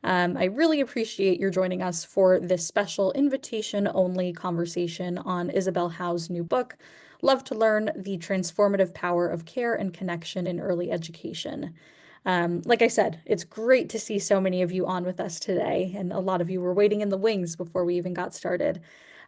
I really appreciate your joining us for this special invitation-only conversation on Isabel Howe's new book, Love to Learn: The Transformative Power of Care and Connection in Early Education. Like I said, it's great to see so many of you on with us today, and a lot of you were waiting in the wings before we even got started.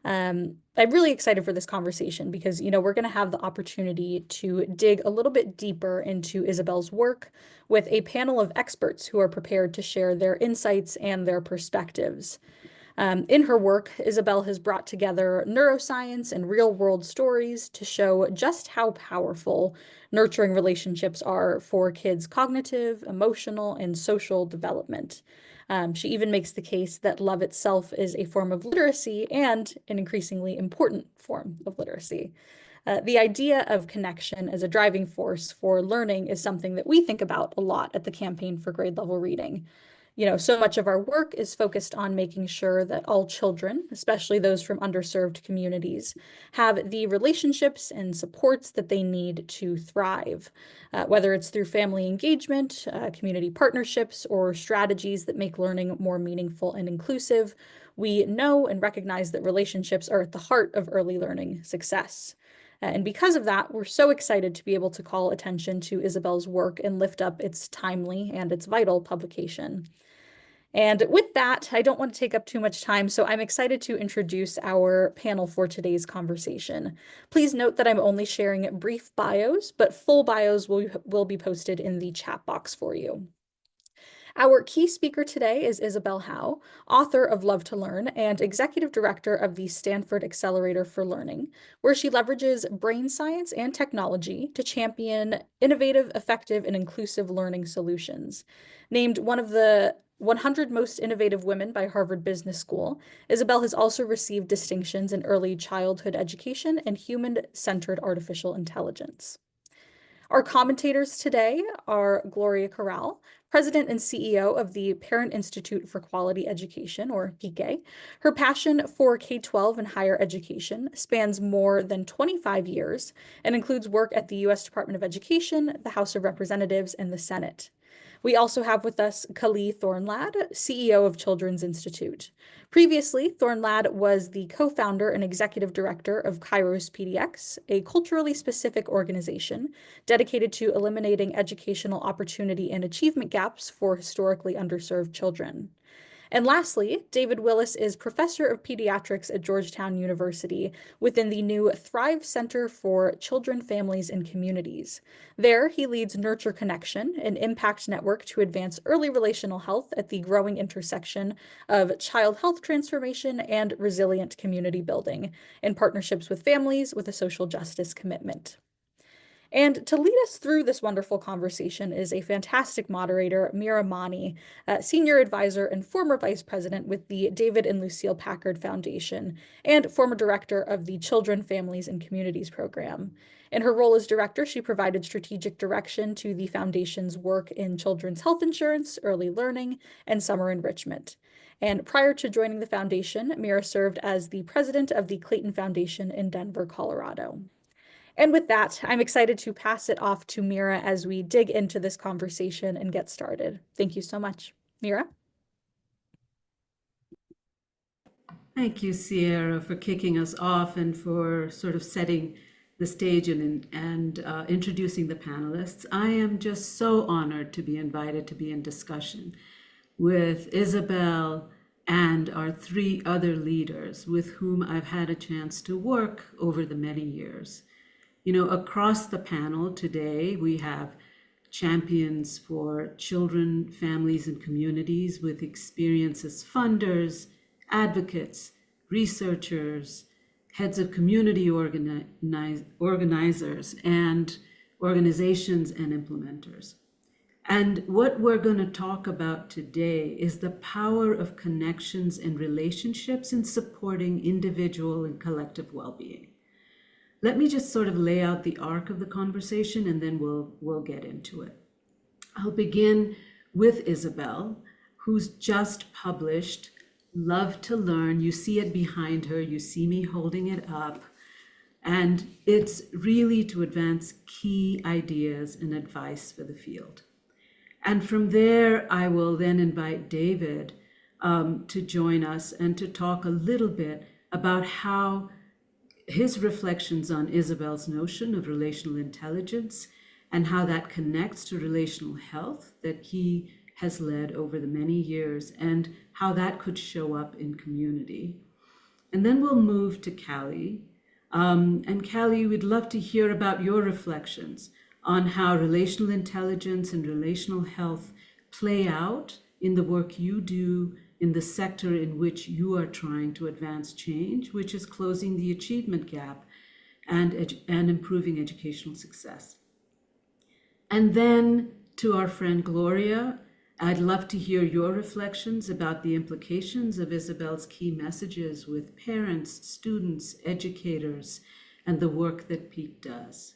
I'm really excited for this conversation because, we're going to have the opportunity to dig a little bit deeper into Isabel's work with a panel of experts who are prepared to share their insights and their perspectives. In her work, Isabel has brought together neuroscience and real-world stories to show just how powerful nurturing relationships are for kids' cognitive, emotional, and social development. She even makes the case that love itself is a form of literacy and an increasingly important form of literacy. The idea of connection as a driving force for learning is something that we think about a lot at the Campaign for Grade Level Reading. So much of our work is focused on making sure that all children, especially those from underserved communities, have the relationships and supports that they need to thrive, whether it's through family engagement, community partnerships, or strategies that make learning more meaningful and inclusive. We know and recognize that relationships are at the heart of early learning success. And because of that, we're so excited to be able to call attention to Isabel's work and lift up its timely and its vital publication. And with that, I don't want to take up too much time, so I'm excited to introduce our panel for today's conversation. Please note that I'm only sharing brief bios, but full bios will be posted in the chat box for you. Our key speaker today is Isabel Howe, author of Love to Learn and executive director of the Stanford Accelerator for Learning, where she leverages brain science and technology to champion innovative, effective, and inclusive learning solutions. Named one of the 100 Most Innovative Women by Harvard Business School, Isabel has also received distinctions in early childhood education and human-centered artificial intelligence. Our commentators today are Gloria Corral, President and CEO of the Parent Institute for Quality Education, or PIQUE. Her passion for K-12 and higher education spans more than 25 years and includes work at the U.S. Department of Education, the House of Representatives, and the Senate. We also have with us Kali Thornlad, CEO of Children's Institute. Previously, Thornlad was the co-founder and executive director of Kairos PDX, a culturally specific organization dedicated to eliminating educational opportunity and achievement gaps for historically underserved children. And lastly, David Willis is professor of pediatrics at Georgetown University within the new Thrive Center for Children, Families, and Communities. There, he leads Nurture Connection, an impact network to advance early relational health at the growing intersection of child health transformation and resilient community building, in partnerships with families with a social justice commitment. And to lead us through this wonderful conversation is a fantastic moderator, Mira Mani, senior advisor and former vice president with the David and Lucille Packard Foundation, and former director of the Children, Families, and Communities program. In her role as director, she provided strategic direction to the foundation's work in children's health insurance, early learning, and summer enrichment. And prior to joining the foundation, Mira served as the president of the Clayton Foundation in Denver, Colorado. And with that, I'm excited to pass it off to Mira as we dig into this conversation and get started. Thank you so much. Mira? Thank you, Sierra, for kicking us off and for sort of setting the stage and introducing the panelists. I am just so honored to be invited to be in discussion with Isabel and our three other leaders with whom I've had a chance to work over the many years. Across the panel today, we have champions for children, families, and communities with experience as funders, advocates, researchers, heads of community organizers, and organizations and implementers. And what we're going to talk about today is the power of connections and relationships in supporting individual and collective well-being. Let me just sort of lay out the arc of the conversation and then we'll get into it. I'll begin with Isabel, who's just published Love to Learn. You see it behind her, you see me holding it up. And it's really to advance key ideas and advice for the field. And from there, I will then invite David to join us and to talk a little bit about how his reflections on Isabel's notion of relational intelligence and how that connects to relational health that he has led over the many years and how that could show up in community. And then we'll move to Callie. And Callie, we'd love to hear about your reflections on how relational intelligence and relational health play out in the work you do in the sector in which you are trying to advance change, which is closing the achievement gap and improving educational success. And then to our friend Gloria, I'd love to hear your reflections about the implications of Isabel's key messages with parents, students, educators, and the work that Peak does.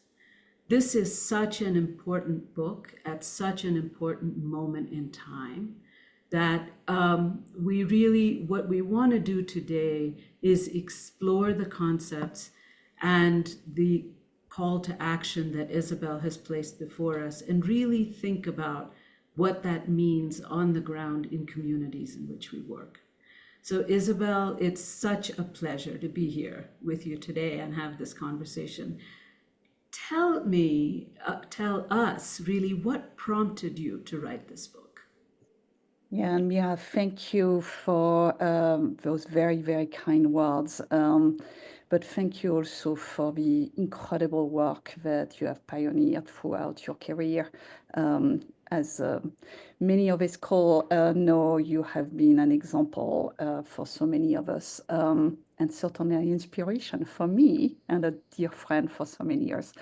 This is such an important book at such an important moment in time that what we want to do today is explore the concepts and the call to action that Isabel has placed before us and really think about what that means on the ground in communities in which we work. So, Isabel, it's such a pleasure to be here with you today and have this conversation. Tell us really what prompted you to write this book. Yeah, and Mia, thank you for those very, very kind words. But thank you also for the incredible work that you have pioneered throughout your career. As many of us call know, you have been an example for so many of us, and certainly an inspiration for me and a dear friend for so many years.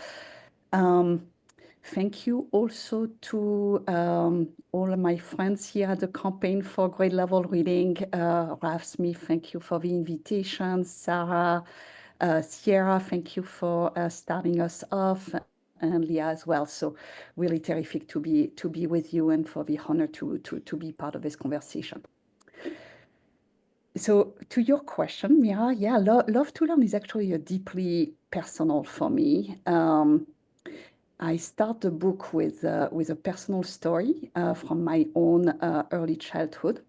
Thank you also to all of my friends here at the Campaign for Grade Level Reading. Ralph Smith, thank you for the invitation. Sarah, Sierra, thank you for starting us off, and Leah as well. So really terrific to be with you and for the honor to be part of this conversation. So to your question, Mira, yeah, Love to Learn is actually a deeply personal for me. I start the book with a personal story from my own early childhood,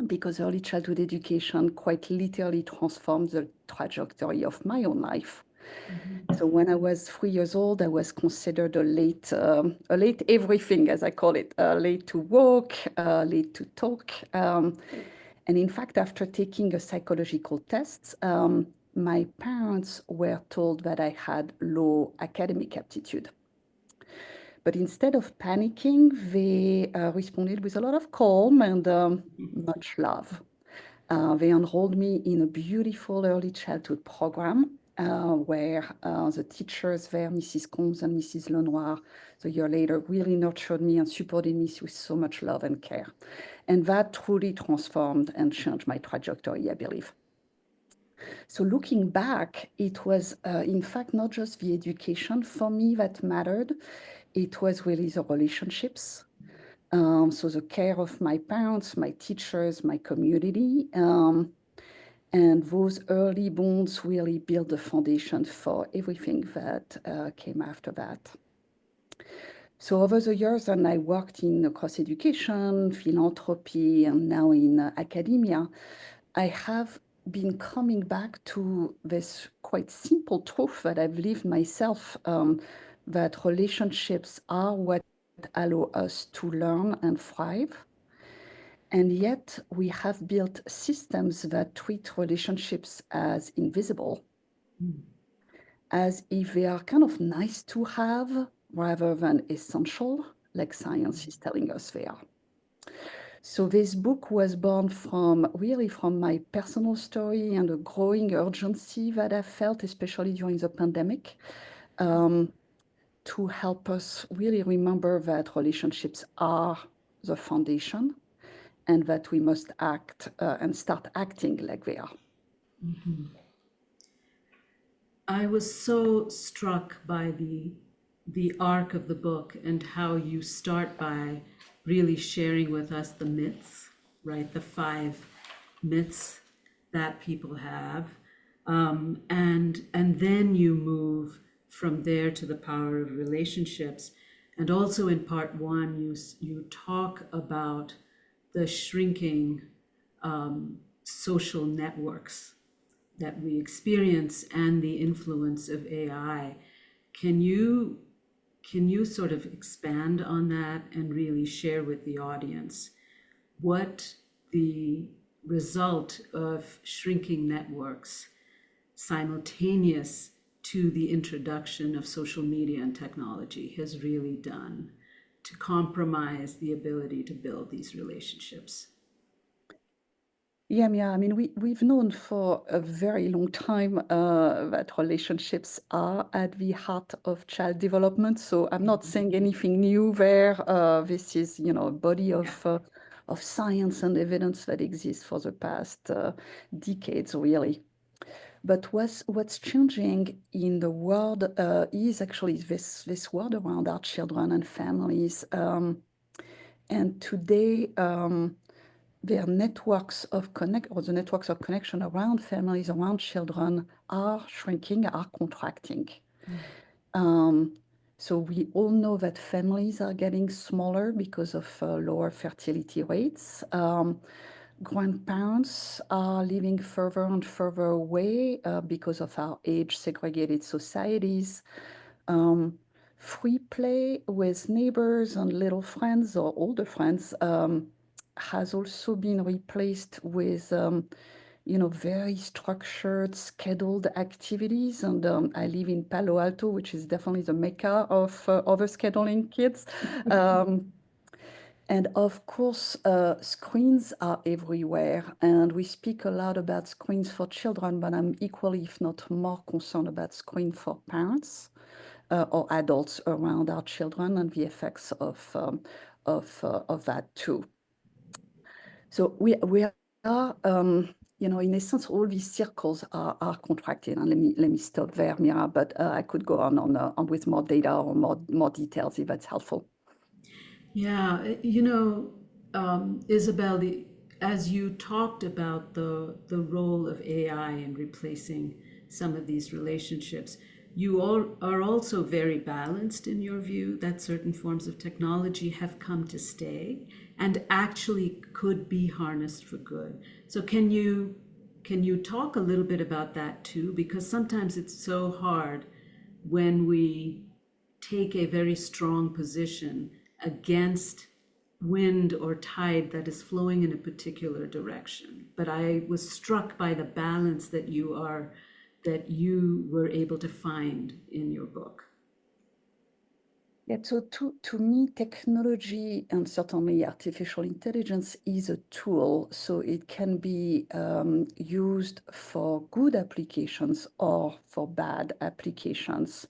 because early childhood education quite literally transformed the trajectory of my own life. So when I was 3 years old, I was considered a late everything, as I call it, late to walk, late to talk. And in fact, after taking a psychological test, my parents were told that I had low academic aptitude. But instead of panicking, they responded with a lot of calm and much love. They enrolled me in a beautiful early childhood program where the teachers there, Mrs. Combs and Mrs. Lenoir, the year later, really nurtured me and supported me with so much love and care. And that truly transformed and changed my trajectory, I believe. So looking back, it was in fact not just the education for me that mattered, it was really the relationships. So the care of my parents, my teachers, my community. And those early bonds really built the foundation for everything that came after that. So over the years, and I worked in across education, philanthropy, and now in academia, I have been coming back to this quite simple truth that I've lived myself, that relationships are what allow us to learn and thrive. And yet we have built systems that treat relationships as invisible, as if they are kind of nice to have rather than essential, like science is telling us they are. So this book was born from my personal story and a growing urgency that I felt, especially during the pandemic, to help us really remember that relationships are the foundation and that we must act and start acting like they are. I was so struck by the arc of the book and how you start by really sharing with us the myths, right? The 5 myths that people have, and then you move from there to the power of relationships. And also in part one, you talk about the shrinking social networks that we experience and the influence of AI. Can you can you sort of expand on that and really share with the audience what the result of shrinking networks simultaneous to the introduction of social media and technology has really done to compromise the ability to build these relationships? Yeah, Mia, I mean, we've known for a very long time that relationships are at the heart of child development. So I'm not saying anything new there. This is, a body Yeah. of science and evidence that exists for the past decades, really. But what's changing in the world is actually this world around our children and families. And today, their networks of connect or the networks of connection around families, around children are shrinking, are contracting. Um, so we all know that families are getting smaller because of lower fertility rates. Grandparents are living further and further away because of our age-segregated societies. Um, Free play with neighbors and little friends or older friends has also been replaced with very structured, scheduled activities. And I live in Palo Alto, which is definitely the mecca of overscheduling kids. Um, and of course, screens are everywhere. And we speak a lot about screens for children, but I'm equally, if not more, concerned about screen for parents or adults around our children and the effects of that too. So we are, in essence, all these circles are contracted. And let me stop there, Mira. But I could go on with more data or more details if that's helpful. Yeah, Isabel, as you talked about the role of AI in replacing some of these relationships, you all are also very balanced in your view that certain forms of technology have come to stay and actually could be harnessed for good. So can you talk a little bit about that too? Because sometimes it's so hard when we take a very strong position against wind or tide that is flowing in a particular direction. But I was struck by the balance that you were able to find in your book. Yeah, so to me, technology and certainly artificial intelligence is a tool. So it can be used for good applications or for bad applications.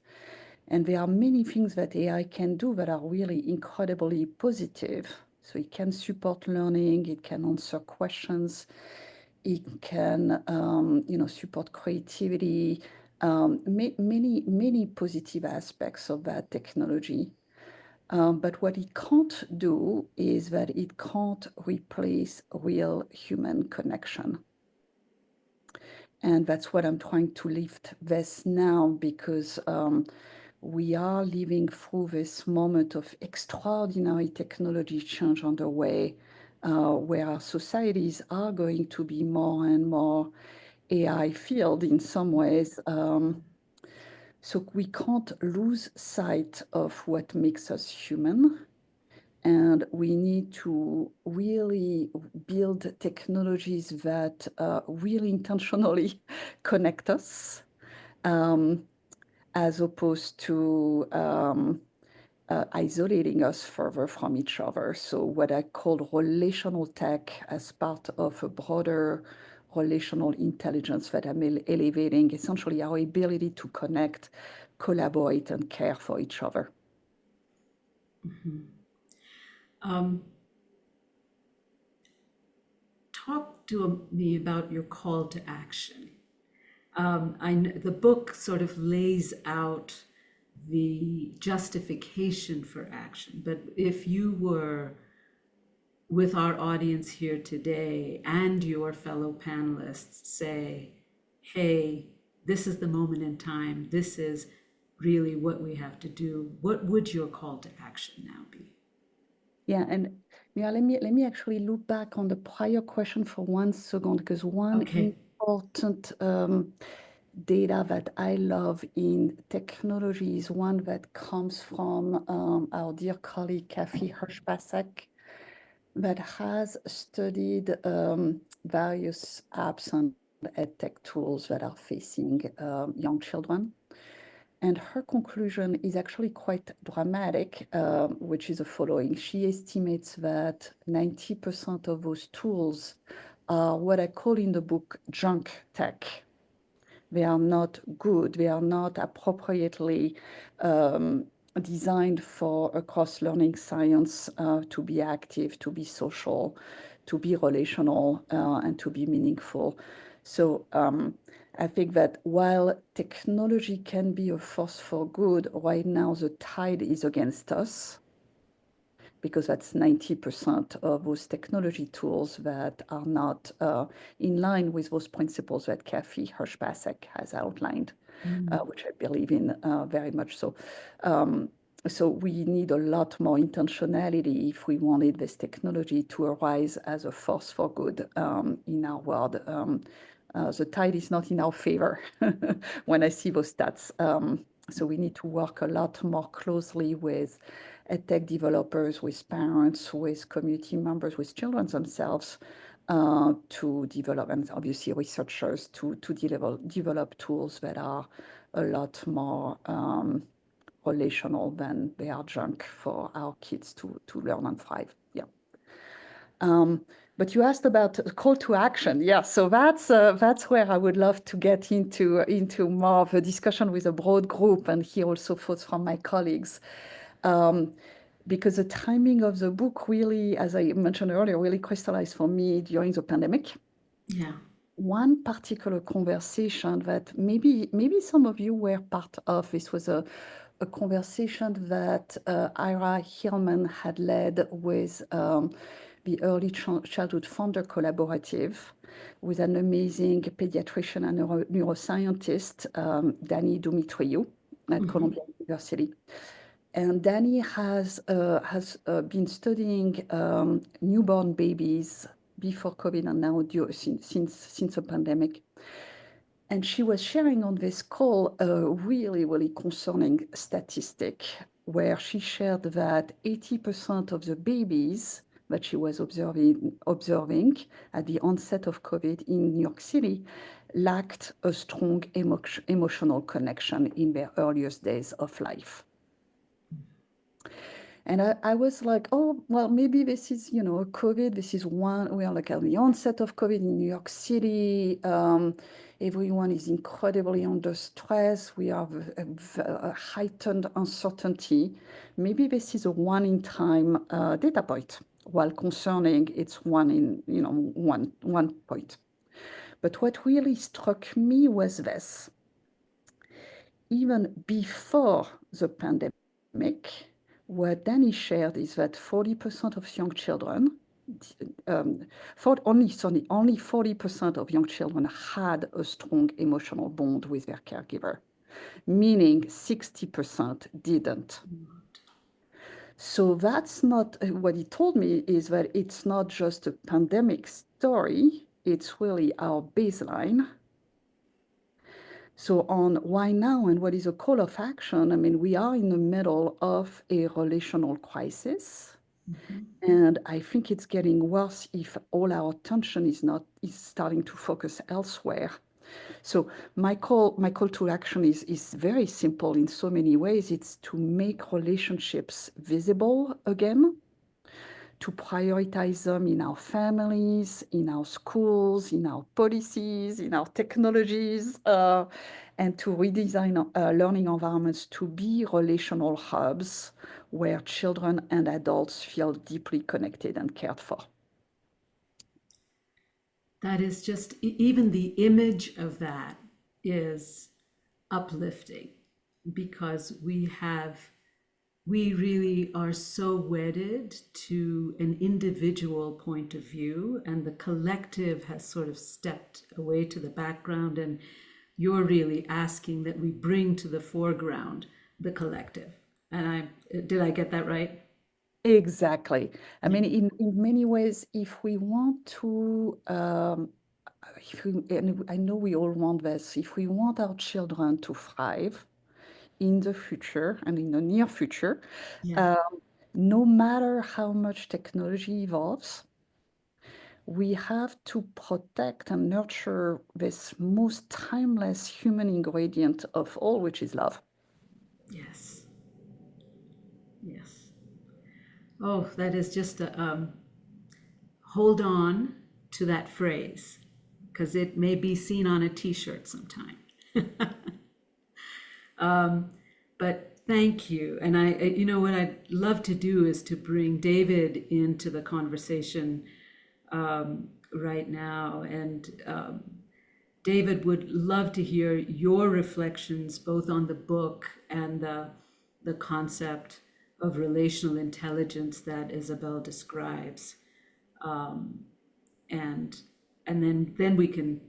And there are many things that AI can do that are really incredibly positive. So it can support learning, it can answer questions, it can, support creativity, many positive aspects of that technology. But what it can't do is that it can't replace real human connection. And that's what I'm trying to lift this now because we are living through this moment of extraordinary technology change underway, where our societies are going to be more and more AI filled in some ways. So we can't lose sight of what makes us human. And we need to really build technologies that really intentionally connect us, um, as opposed to isolating us further from each other. So what I call relational tech as part of a broader relational intelligence that I'm elevating, essentially our ability to connect, collaborate, and care for each other. Um, Talk to me about your call to action. The book sort of lays out the justification for action, but if you were with our audience here today and your fellow panelists say, hey, this is the moment in time, this is really what we have to do. What would your call to action now be? Yeah, and yeah, let me actually look back on the prior question for 1 second, because one Okay. important data that I love in technology is one that comes from our dear colleague Kathy Hirsch-Pasek, that has studied various apps and edtech tools that are facing young children. And her conclusion is actually quite dramatic, which is the following. She estimates that 90% of those tools are what I call in the book junk tech. They are not good. They are not appropriately designed for across learning science to be active, to be social, to be relational, and to be meaningful. So I think that while technology can be a force for good, right now the tide is against us, because that's 90% of those technology tools that are not in line with those principles that Kathy Hirsch-Pasek has outlined, which I believe in very much so. So we need a lot more intentionality if we wanted this technology to arise as a force for good in our world. The tide is not in our favor when I see those stats. So we need to work a lot more closely with tech developers, with parents, with community members, with children themselves, to develop, and obviously researchers to develop tools that are a lot more relational than they are junk for our kids to learn and thrive. Yeah. But you asked about call to action. Yeah, so that's where I would love to get into more of a discussion with a broad group and hear also thoughts from my colleagues. Because the timing of the book really, as I mentioned earlier, really crystallized for me during the pandemic. Yeah. One particular conversation that maybe some of you were part of, this was a conversation that Ira Hillman had led with the Early Childhood Founder Collaborative, with an amazing pediatrician and neuroscientist, Danny Dumitriou at Columbia University. And Danny has been studying newborn babies before COVID and now since the pandemic. And she was sharing on this call a really, really concerning statistic, where she shared that 80% of the babies that she was observing at the onset of COVID in New York City lacked a strong emotional connection in their earliest days of life. And I was like, oh, well, maybe this is, COVID. This is one, we are like at the onset of COVID in New York City. Everyone is incredibly under stress. We have a heightened uncertainty. Maybe this is a one in time data point, while concerning it's one point. But what really struck me was this. Even before the pandemic, what Danny shared is that 40% of young children, only 40% of young children had a strong emotional bond with their caregiver, meaning 60% didn't. So that's not what he told me, is that it's not just a pandemic story, it's really our baseline. So on why now and what is a call of action, I mean, we are in the middle of a relational crisis. And I think it's getting worse if all our attention is starting to focus elsewhere. So my call to action is very simple in so many ways. It's to make relationships visible again, to prioritize them in our families, in our schools, in our policies, in our technologies, and to redesign learning environments to be relational hubs where children and adults feel deeply connected and cared for. That is just, even the image of that is uplifting, because we really are so wedded to an individual point of view, and the collective has sort of stepped away to the background, and you're really asking that we bring to the foreground the collective. And did I get that right? Exactly. I Yeah. mean, in many ways, if we want to, if we, and I know we all want this, if we want our children to thrive in the future and in the near future, Yeah. um, no matter how much technology evolves, we have to protect and nurture this most timeless human ingredient of all, which is love. Yes. Yes. Oh, that is just a hold on to that phrase because it may be seen on a t-shirt sometime. But thank you. And you know, what I'd love to do is to bring David into the conversation right now. And David would love to hear your reflections both on the book and the concept of relational intelligence that Isabel describes. And then we can,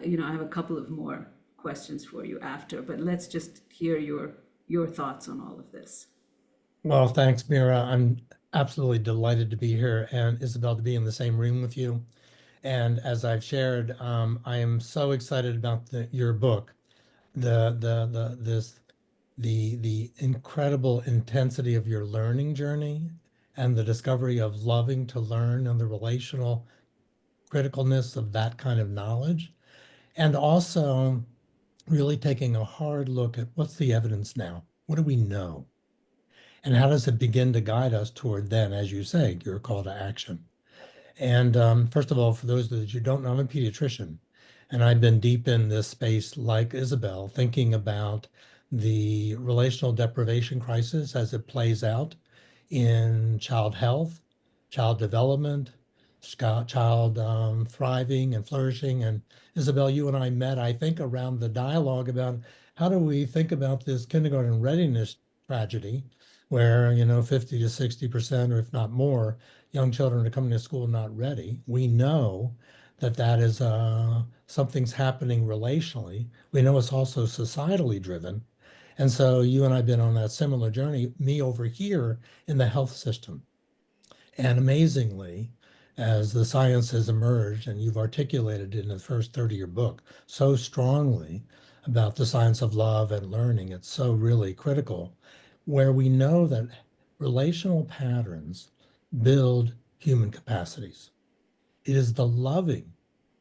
you know, I have a couple of more questions for you after, but let's just hear your thoughts on all of this. Well, thanks, Mira. I'm absolutely delighted to be here and Isabel to be in the same room with you. And as I've shared, I am so excited about your book, the incredible intensity of your learning journey and the discovery of loving to learn and the relational criticalness of that kind of knowledge. And also really taking a hard look at what's the evidence now? What do we know? And how does it begin to guide us toward then, as you say, your call to action? And first of all, for those that you don't know, I'm a pediatrician, and I've been deep in this space like Isabel, thinking about the relational deprivation crisis as it plays out in child health, child development, child thriving and flourishing. And Isabel, you and I met, I think, around the dialogue about how do we think about this kindergarten readiness tragedy, where 50 to 60%, or if not more, young children are coming to school not ready. We know that that is something's happening relationally. We know it's also societally driven. And so you and I have been on that similar journey, me over here in the health system. And amazingly, as the science has emerged, and you've articulated in the first third of your book so strongly about the science of love and learning, it's so really critical, where we know that relational patterns build human capacities. It is the loving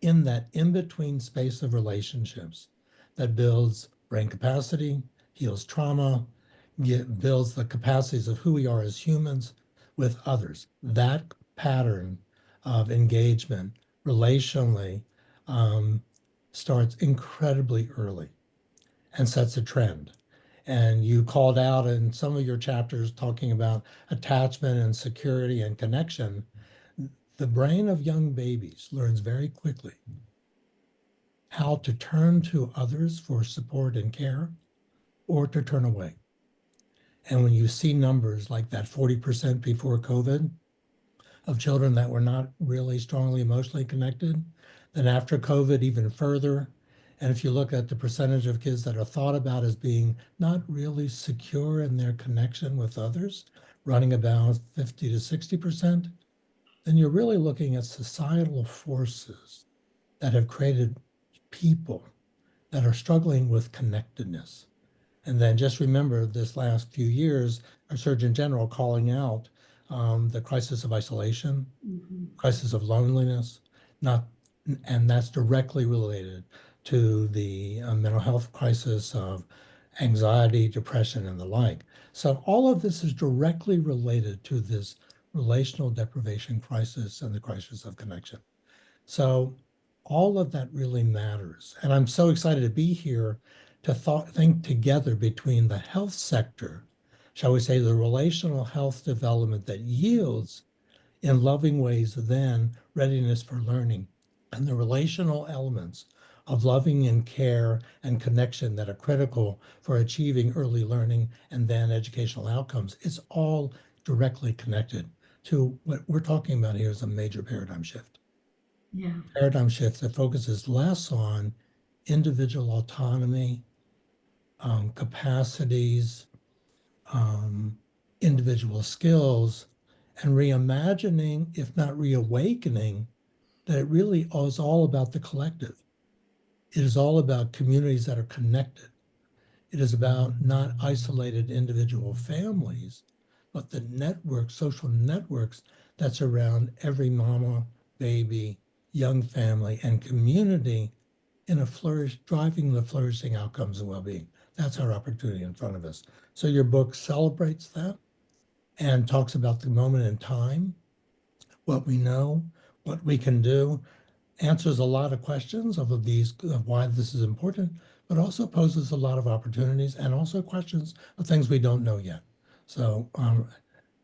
in that in between space of relationships that builds brain capacity, heals trauma, builds the capacities of who we are as humans with others. That pattern of engagement relationally um, starts incredibly early and sets a trend. And you called out in some of your chapters talking about attachment and security and connection. The brain of young babies learns very quickly how to turn to others for support and care or to turn away. And when you see numbers like that 40% before COVID of children that were not really strongly emotionally connected, then after COVID, even further. And if you look at the percentage of kids that are thought about as being not really secure in their connection with others, running about 50 to 60%, then you're really looking at societal forces that have created people that are struggling with connectedness. And then just remember this last few years, our Surgeon General calling out the crisis of isolation, Mhm. crisis of loneliness, not, and that's directly related to the mental health crisis of anxiety, depression, and the like. So all of this is directly related to this relational deprivation crisis and the crisis of connection. So all of that really matters. And I'm so excited to be here to think together between the health sector, shall we say, the relational health development that yields in loving ways, then readiness for learning, and the relational elements of loving and care and connection that are critical for achieving early learning and then educational outcomes. It's all directly connected to what we're talking about here is a major paradigm shift. Yeah. Paradigm shift that focuses less on individual autonomy, capacities, um, individual skills and reimagining, if not reawakening, that it really is all about the collective. It is all about communities that are connected. It is about not isolated individual families, but the network, social networks that surround every mama, baby, young family, and community in a flourish, driving the flourishing outcomes and well-being. That's our opportunity in front of us. So your book celebrates that and talks about the moment in time, what we know, what we can do, answers a lot of questions of these of why this is important, but also poses a lot of opportunities and also questions of things we don't know yet. So,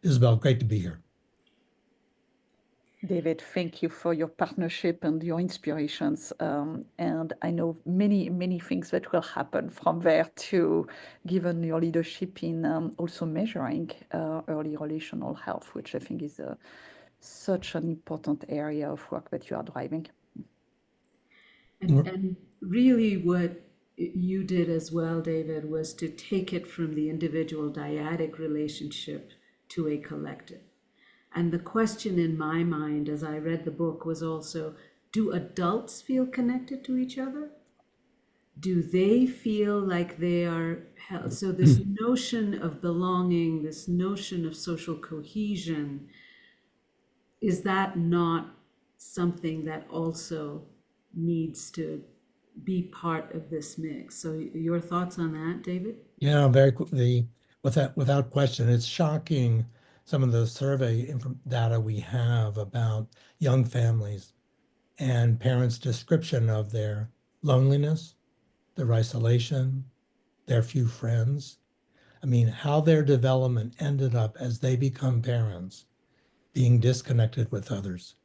Isabel, great to be here. David, thank you for your partnership and your inspirations. And I know many, many things that will happen from there too, given your leadership in also measuring early relational health, which I think is such an important area of work that you are driving. And really what you did as well, David, was to take it from the individual dyadic relationship to a collective. And the question in my mind as I read the book was also, do adults feel connected to each other? Do they feel like they are held? So this notion of belonging, this notion of social cohesion, is that not something that also needs to be part of this mix? So your thoughts on that, David? Yeah, without question, it's shocking some of the survey data we have about young families and parents' description of their loneliness, their isolation, their few friends. I mean, how their development ended up as they become parents, being disconnected with others.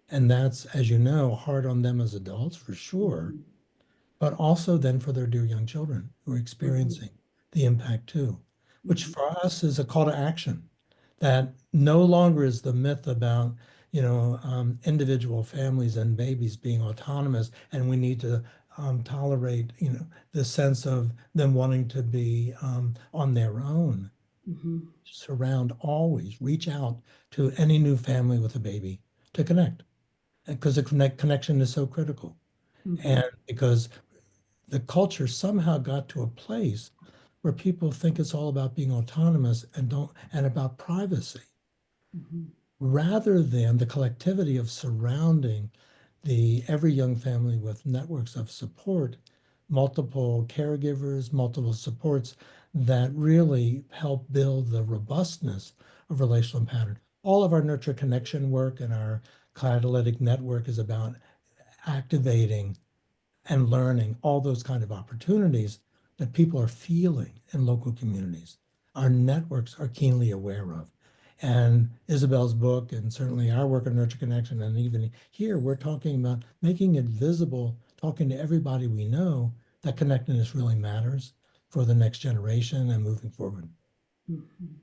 And that's, as you know, hard on them as adults for sure, Mhm. but also then for their dear young children who are experiencing the impact too, which Mhm. for us is a call to action that no longer is the myth about, individual families and babies being autonomous and we need to tolerate, the sense of them wanting to be on their own. Mhm. Surround always, reach out to any new family with a baby to connect because the connection is so critical. Mhm. And because the culture somehow got to a place where people think it's all about being autonomous and about privacy Mhm. rather than the collectivity of surrounding the every young family with networks of support, multiple caregivers, multiple supports that really help build the robustness of relational pattern. All of our nurture connection work and our catalytic network is about activating and learning all those kind of opportunities that people are feeling in local communities. Our networks are keenly aware of. And Isabel's book, and certainly our work on Nurture Connection, and even here, we're talking about making it visible, talking to everybody we know that connectedness really matters for the next generation and moving forward. Mhm.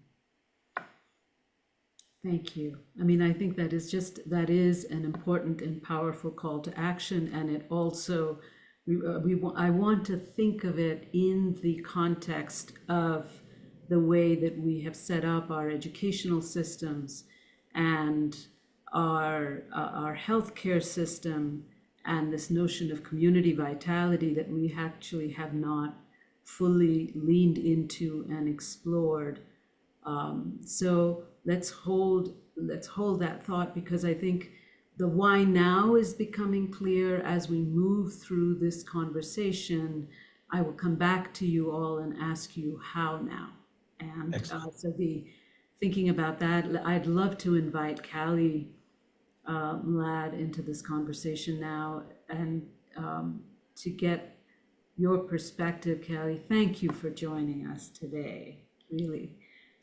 Thank you. I mean, I think that is an important and powerful call to action, and it also I want to think of it in the context of the way that we have set up our educational systems and our healthcare system, and this notion of community vitality that we actually have not fully leaned into and explored. So let's hold that thought, because I think the why now is becoming clear as we move through this conversation. I will come back to you all and ask you how now. And Excellent. so the thinking about that, I'd love to invite Callie Mlad into this conversation now, and to get your perspective, Callie. Thank you for joining us today. Really,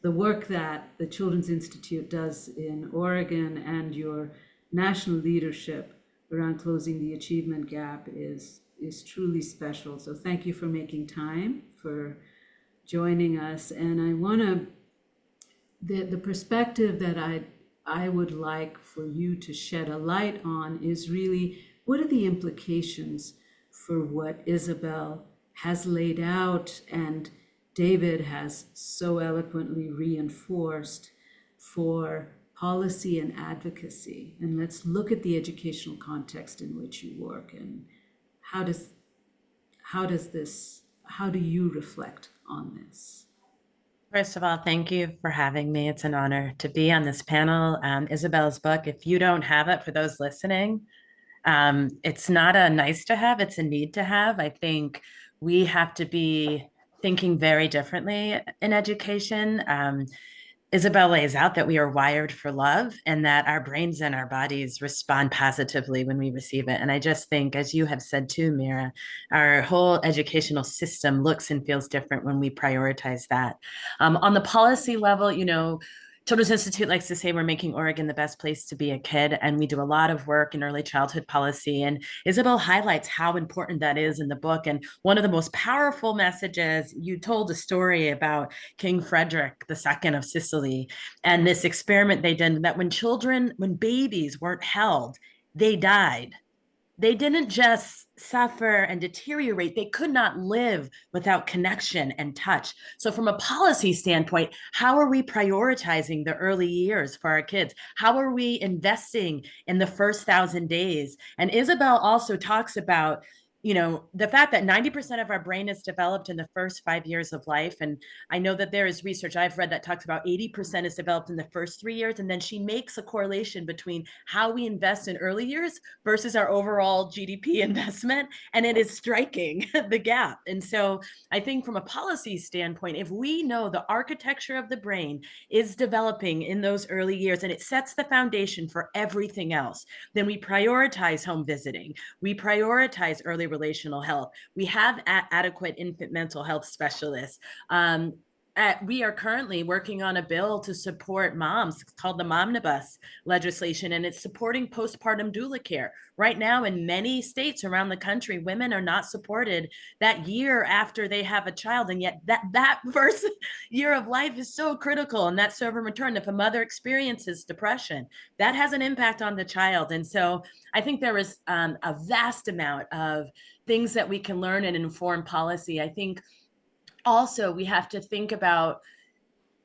the work that the Children's Institute does in Oregon and your national leadership around closing the achievement gap is truly special. So thank you for making time for joining us. And I want to the perspective that I would like for you to shed a light on is really, what are the implications for what Isabel has laid out, and David has so eloquently reinforced for policy and advocacy. And let's look at the educational context in which you work, and how does how do you reflect on this? First of all, thank you for having me. It's an honor to be on this panel. Isabel's book, if you don't have it, for those listening, it's not a nice to have, it's a need to have. I think we have to be thinking very differently in education. Isabel lays out that we are wired for love and that our brains and our bodies respond positively when we receive it. And I just think, as you have said too, Mira, our whole educational system looks and feels different when we prioritize that. On the policy level, Children's Institute likes to say we're making Oregon the best place to be a kid, and we do a lot of work in early childhood policy. And Isabel highlights how important that is in the book. And one of the most powerful messages, you told a story about King Frederick II of Sicily and this experiment they did that when babies weren't held, they died. They didn't just suffer and deteriorate, they could not live without connection and touch. So, from a policy standpoint, how are we prioritizing the early years for our kids? How are we investing in the first 1,000 days? And Isabel also talks about the fact that 90% of our brain is developed in the first 5 years of life. And I know that there is research I've read that talks about 80% is developed in the first 3 years. And then she makes a correlation between how we invest in early years versus our overall GDP investment. And it is striking the gap. And so I think from a policy standpoint, if we know the architecture of the brain is developing in those early years and it sets the foundation for everything else, then we prioritize home visiting. We prioritize early relational health. We have adequate infant mental health specialists. We are currently working on a bill to support moms. It's called the Momnibus legislation, and it's supporting postpartum doula care. Right now, in many states around the country, women are not supported that year after they have a child, and yet that first year of life is so critical. And that serve and return. If a mother experiences depression, that has an impact on the child. And so I think there is a vast amount of things that we can learn and inform policy. I think also we have to think about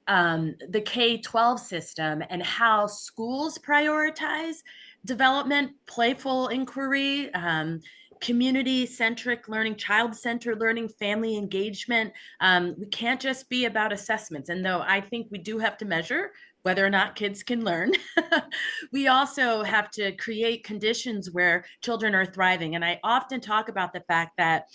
the K-12 system and how schools prioritize development, playful inquiry, community-centric learning, child-centered learning, family engagement. We can't just be about assessments. And though I think we do have to measure whether or not kids can learn, we also have to create conditions where children are thriving. And I often talk about the fact that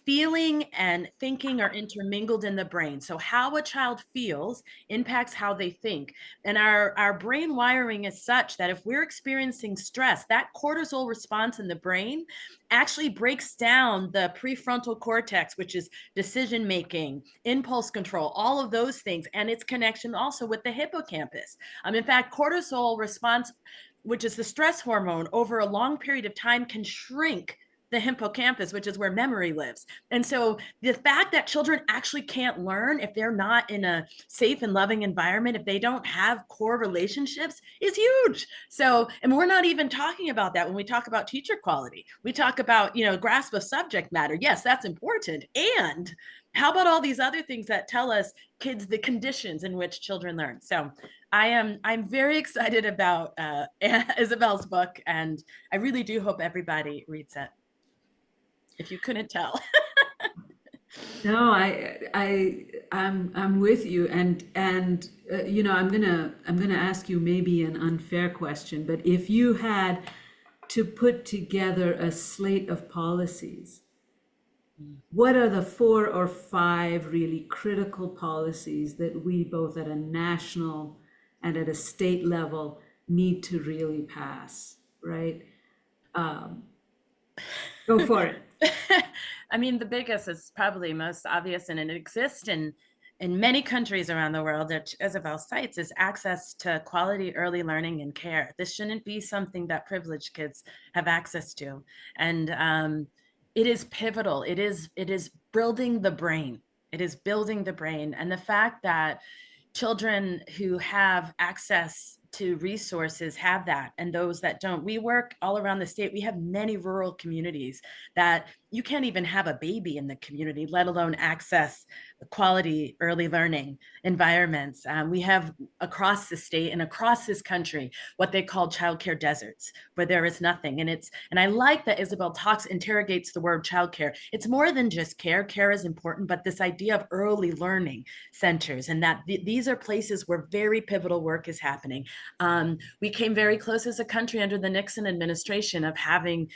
feeling and thinking are intermingled in the brain. So how a child feels impacts how they think. And our brain wiring is such that if we're experiencing stress, that cortisol response in the brain actually breaks down the prefrontal cortex, which is decision making, impulse control, all of those things, and its connection also with the hippocampus. In fact, cortisol response, which is the stress hormone, over a long period of time can shrink the hippocampus, which is where memory lives. And so the fact that children actually can't learn if they're not in a safe and loving environment, if they don't have core relationships, is huge. So, and we're not even talking about that when we talk about teacher quality. We talk about, grasp of subject matter. Yes, that's important. And how about all these other things that tell us kids the conditions in which children learn? So I'm very excited about Isabel's book, and I really do hope everybody reads it, if you couldn't tell. No, I'm with you, and I'm gonna ask you maybe an unfair question, but if you had to put together a slate of policies, what are the 4 or 5 really critical policies that we both at a national and at a state level need to really pass, right? Go for it. I mean, the biggest is probably most obvious, and it exists in many countries around the world, that Isabel cites, is access to quality early learning and care. This shouldn't be something that privileged kids have access to. And it is pivotal. It is building the brain. It is building the brain. And the fact that children who have access to resources have that, and those that don't. We work all around the state. We have many rural communities that you can't even have a baby in the community, let alone access quality early learning environments. We have across the state and across this country what they call childcare deserts, where there is nothing. And I like that Isabel interrogates the word childcare. It's more than just care. Care is important, but this idea of early learning centers, and that these are places where very pivotal work is happening. We came very close as a country under the Nixon administration of having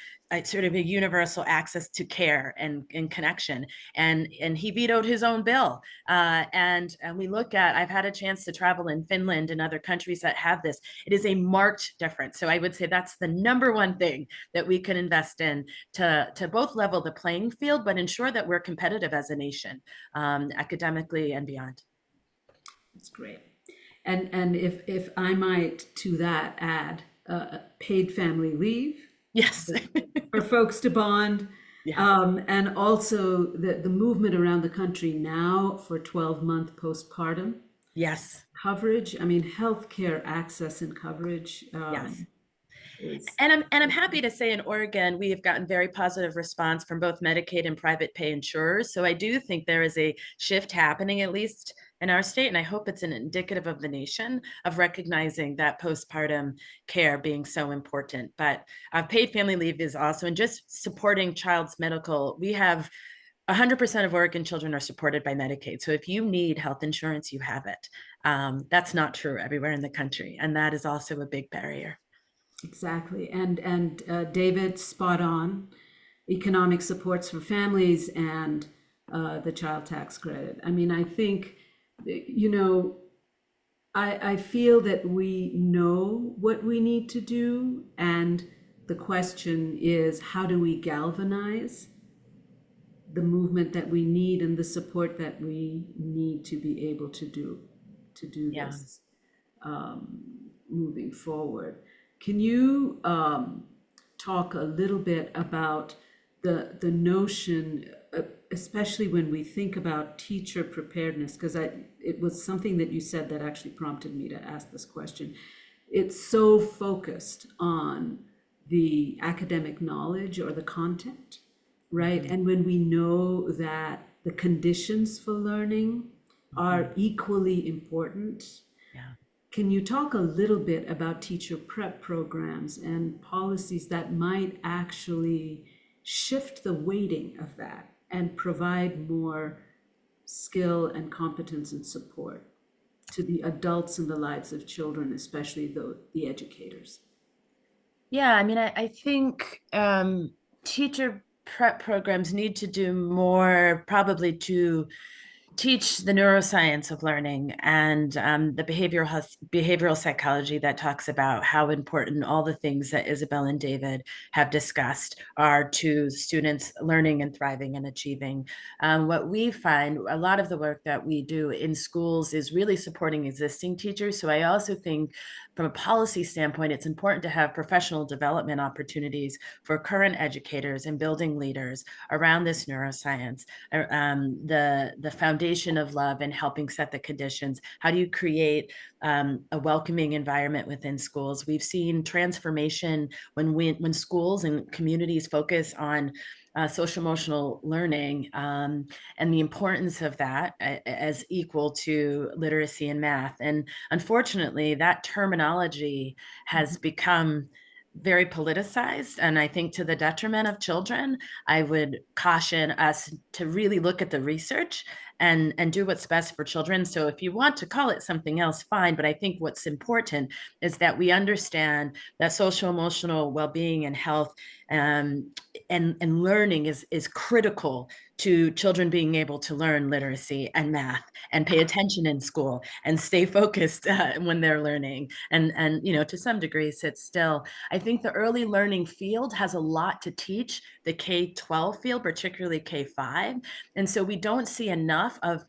sort of a universal access to care and connection. And he vetoed his own bill. And we look at, I've had a chance to travel in Finland and other countries that have this. It is a marked difference. So I would say that's the number one thing that we can invest in to both level the playing field, but ensure that we're competitive as a nation, academically and beyond. That's great. And if I might to that add paid family leave Yes. for folks to bond, Yes. and also the movement around the country now for 12-month postpartum Yes. coverage. I mean, healthcare access and coverage. Yes. Is And I'm happy to say in Oregon, we have gotten very positive response from both Medicaid and private pay insurers. So I do think there is a shift happening, at least in our state, and I hope it's an indicative of the nation of recognizing that postpartum care being so important. But paid family leave is also, and just supporting child's medical, we have 100% of Oregon children are supported by Medicaid. So if you need health insurance, you have it. That's not true everywhere in the country. And that is also a big barrier. exactly. And David, spot on. Economic supports for families and the child tax credit. I mean, I think, you know, I feel that we know what we need to do, and the question is, how do we galvanize the movement that we need and the support that we need to be able to do Yeah. this moving forward. Can you talk a little bit about the notion, especially when we think about teacher preparedness, because it was something that you said that actually prompted me to ask this question. It's so focused on the academic knowledge or the content, right? And when we know that the conditions for learning are equally important, Yeah. can you talk a little bit about teacher prep programs and policies that might actually shift the weighting of that and provide more skill and competence and support to the adults in the lives of children, especially the educators? Yeah, I mean, I think teacher prep programs need to do more probably to teach the neuroscience of learning and the behavioral psychology that talks about how important all the things that Isabel and David have discussed are to students learning and thriving and achieving. What we find, a lot of the work that we do in schools is really supporting existing teachers. So I also think from a policy standpoint, it's important to have professional development opportunities for current educators and building leaders around this neuroscience, the foundation of love and helping set the conditions. How do you create a welcoming environment within schools? We've seen transformation when schools and communities focus on social emotional learning and the importance of that as equal to literacy and math. And unfortunately, that terminology has become very politicized, and I think to the detriment of children. I would caution us to really look at the research and do what's best for children. So if you want to call it something else, fine. But I think what's important is that we understand that social emotional well-being and health and learning is critical to children being able to learn literacy and math and pay attention in school and stay focused when they're learning and to some degree sit still. I think the early learning field has a lot to teach the K-12 field, particularly K-5. And so we don't see enough of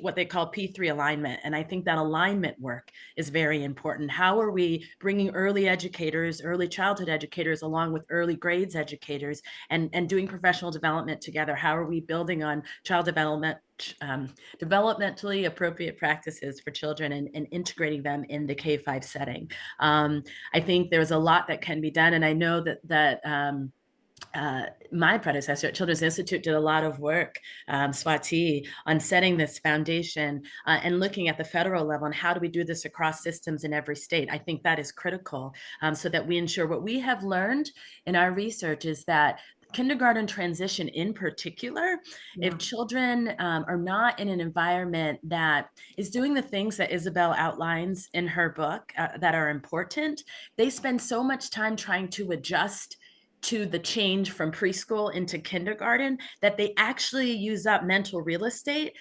what they call P3 alignment. And I think that alignment work is very important. How are we bringing early educators, early childhood educators, along with early grades educators and doing professional development together? How are we we building on child development, developmentally appropriate practices for children and integrating them in the K-5 setting. I think there's a lot that can be done, and I know that my predecessor at Children's Institute did a lot of work, Swati, on setting this foundation and looking at the federal level and how do we do this across systems in every state. I think that is critical, so that we ensure what we have learned in our research is that kindergarten transition in particular, if children are not in an environment that is doing the things that Isabel outlines in her book that are important, they spend so much time trying to adjust to the change from preschool into kindergarten that they actually use up mental real estate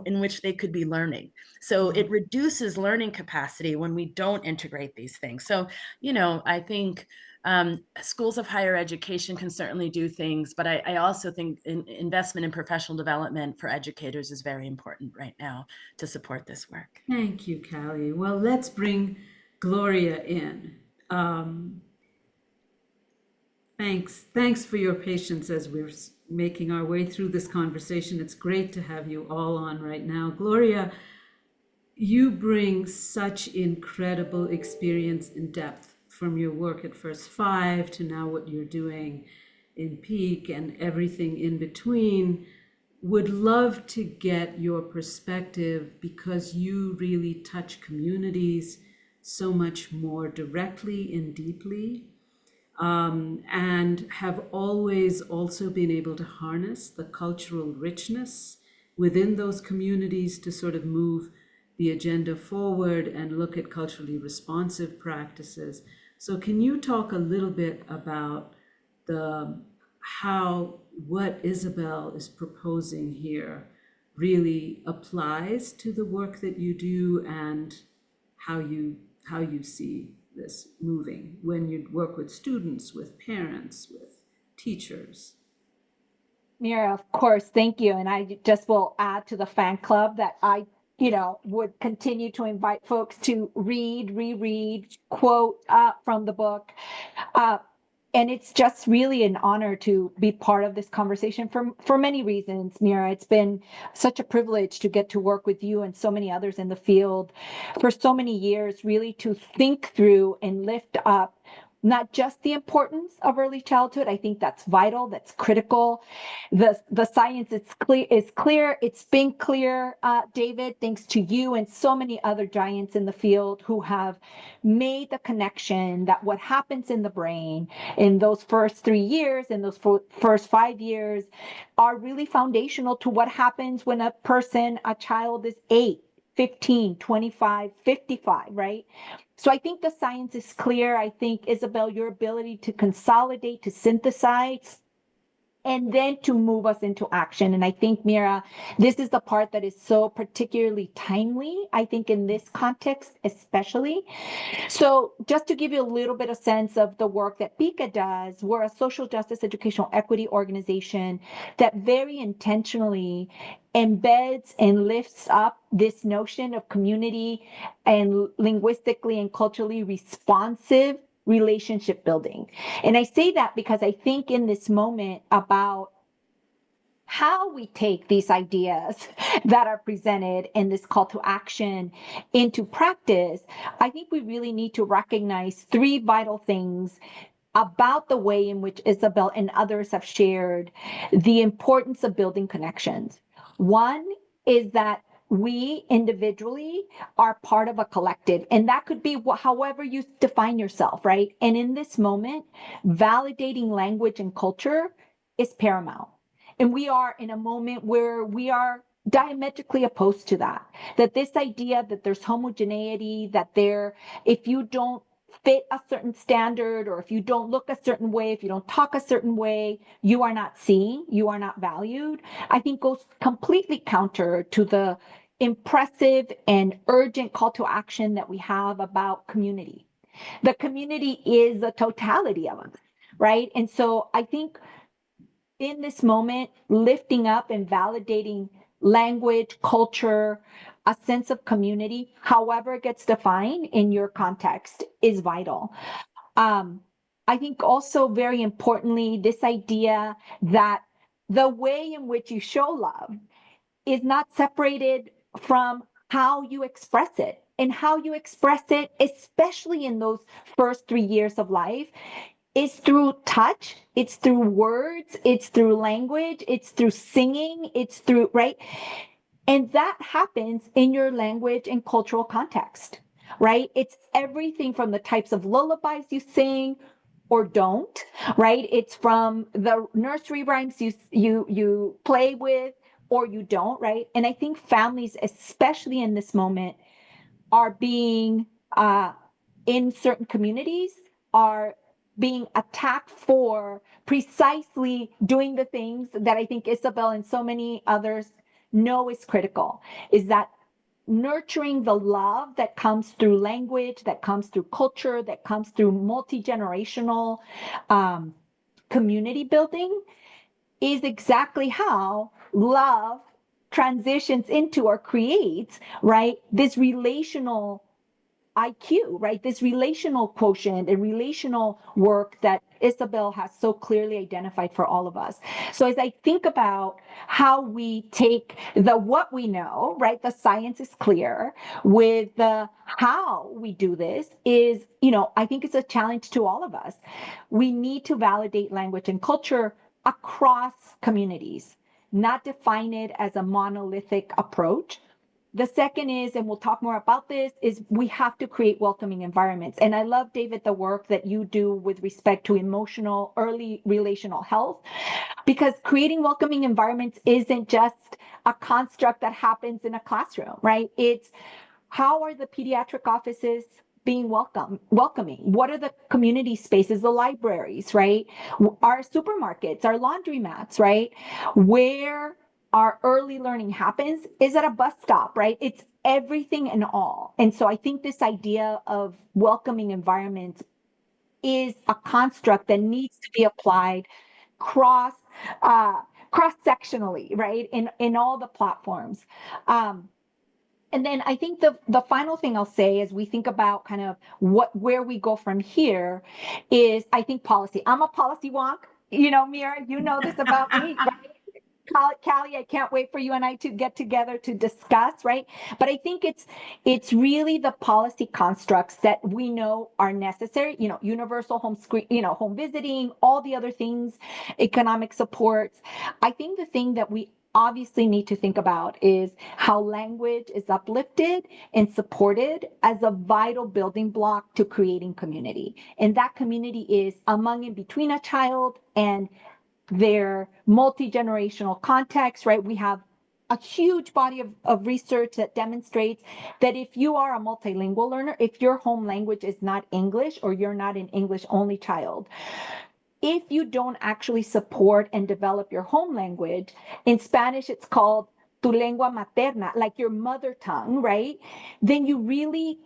in which they could be learning. So it reduces learning capacity when we don't integrate these things. So, I think schools of higher education can certainly do things, but I also think investment in professional development for educators is very important right now to support this work. Thank you, Callie. Well, let's bring Gloria in. Thanks for your patience as we're making our way through this conversation. It's great to have you all on right now. Gloria, you bring such incredible experience and depth from your work at First Five to now what you're doing in Peak and everything in between. Would love to get your perspective because you really touch communities so much more directly and deeply, and have always also been able to harness the cultural richness within those communities to sort of move the agenda forward and look at culturally responsive practices. So can you talk a little bit about how what Isabel is proposing here really applies to the work that you do and how you see this moving when you work with students, with parents, with teachers? Mira, of course, thank you. And I just will add to the fan club that I, would continue to invite folks to read, reread, quote from the book. And it's just really an honor to be part of this conversation for many reasons, Mira. It's been such a privilege to get to work with you and so many others in the field for so many years, really to think through and lift up not just the importance of early childhood. I think that's vital, that's critical. The science is clear. It's been clear, David, thanks to you and so many other giants in the field who have made the connection that what happens in the brain in those first 3 years, in those first 5 years, are really foundational to what happens when a child is 8, 15, 25, 55, right? So I think the science is clear. I think, Isabel, your ability to consolidate, to synthesize, and then to move us into action. And I think, Mira, this is the part that is so particularly timely, I think, in this context, especially. So just to give you a little bit of sense of the work that PICA does, we're a social justice educational equity organization that very intentionally embeds and lifts up this notion of community and linguistically and culturally responsive relationship building. And I say that because I think in this moment about how we take these ideas that are presented in this call to action into practice, I think we really need to recognize 3 vital things about the way in which Isabel and others have shared the importance of building connections. One is that we individually are part of a collective, and that could be however you define yourself, right? And in this moment, validating language and culture is paramount. And we are in a moment where we are diametrically opposed to that. That this idea that there's homogeneity, that if you don't fit a certain standard, or if you don't look a certain way, if you don't talk a certain way, you are not seen, you are not valued, I think goes completely counter to the impressive and urgent call to action that we have about community. The community is the totality of us, right? And so I think in this moment, lifting up and validating language, culture, a sense of community, however it gets defined in your context, is vital. I think also very importantly, this idea that the way in which you show love is not separated from how you express it. And how you express it, especially in those first 3 years of life, is through touch, it's through words, it's through language, it's through singing, it's through, right? And that happens in your language and cultural context, right? It's everything from the types of lullabies you sing or don't, right? It's from the nursery rhymes you play with or you don't, right? And I think families, especially in this moment, are being in certain communities are being attacked for precisely doing the things that I think Isabel and so many others know is critical, is that nurturing the love that comes through language, that comes through culture, that comes through multi-generational community building is exactly how love transitions into or creates, right, this relational IQ, right? This relational quotient and relational work that Isabel has so clearly identified for all of us. So as I think about how we take the what we know, right? The science is clear with the how we do this is, I think it's a challenge to all of us. We need to validate language and culture across communities, not define it as a monolithic approach. The second is, and we'll talk more about this, is we have to create welcoming environments. And I love, David, the work that you do with respect to emotional, early relational health, because creating welcoming environments isn't just a construct that happens in a classroom, right? It's how are the pediatric offices being welcoming? What are the community spaces, the libraries, right? Our supermarkets, our laundromats, right? Where our early learning happens is at a bus stop, right? It's everything and all. And so I think this idea of welcoming environments is a construct that needs to be applied cross sectionally, right? In all the platforms. And then I think the final thing I'll say as we think about kind of where we go from here is I think policy. I'm a policy wonk. Mira, you know this about me, right? Callie, I can't wait for you and I to get together to discuss, right? But I think it's really the policy constructs that we know are necessary, universal home screen, home visiting, all the other things, economic supports. I think the thing that we obviously need to think about is how language is uplifted and supported as a vital building block to creating community. And that community is among and between a child and their multi-generational context, right? We have a huge body of research that demonstrates that if you are a multilingual learner, if your home language is not English or you're not an English only child, if you don't actually support and develop your home language, in Spanish it's called tu lengua materna, like your mother tongue, right? Then you really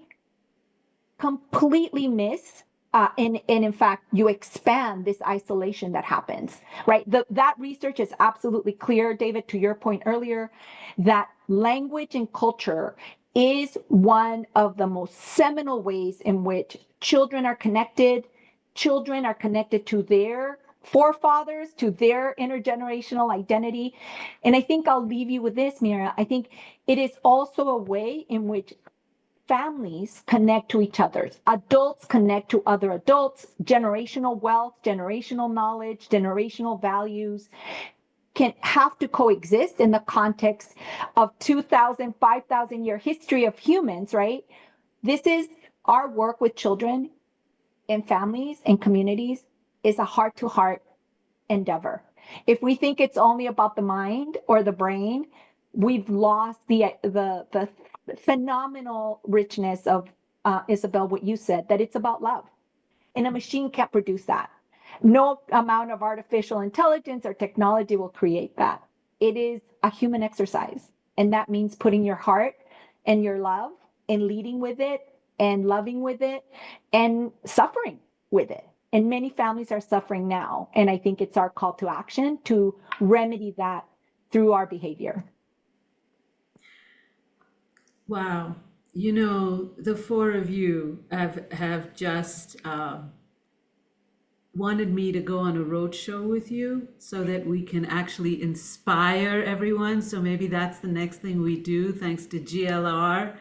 completely miss and in fact, you expand this isolation that happens, right? That research is absolutely clear, David, to your point earlier, that language and culture is one of the most seminal ways in which children are connected. Children are connected to their forefathers, to their intergenerational identity. And I think I'll leave you with this, Mira. I think it is also a way in which families connect to each other. Adults connect to other adults. Generational wealth, generational knowledge, generational values can have to coexist in the context of 2,000, 5,000 year history of humans, right? This is our work with children and families and communities is a heart to heart endeavor. If we think it's only about the mind or the brain, we've lost the phenomenal richness of Isabel, what you said, that it's about love. And a machine can't produce that. No amount of artificial intelligence or technology will create that. It is a human exercise. And that means putting your heart and your love and leading with it and loving with it and suffering with it. And many families are suffering now. And I think it's our call to action to remedy that through our behavior. Wow. The four of you have just wanted me to go on a road show with you so that we can actually inspire everyone. So maybe that's the next thing we do. Thanks to GLR,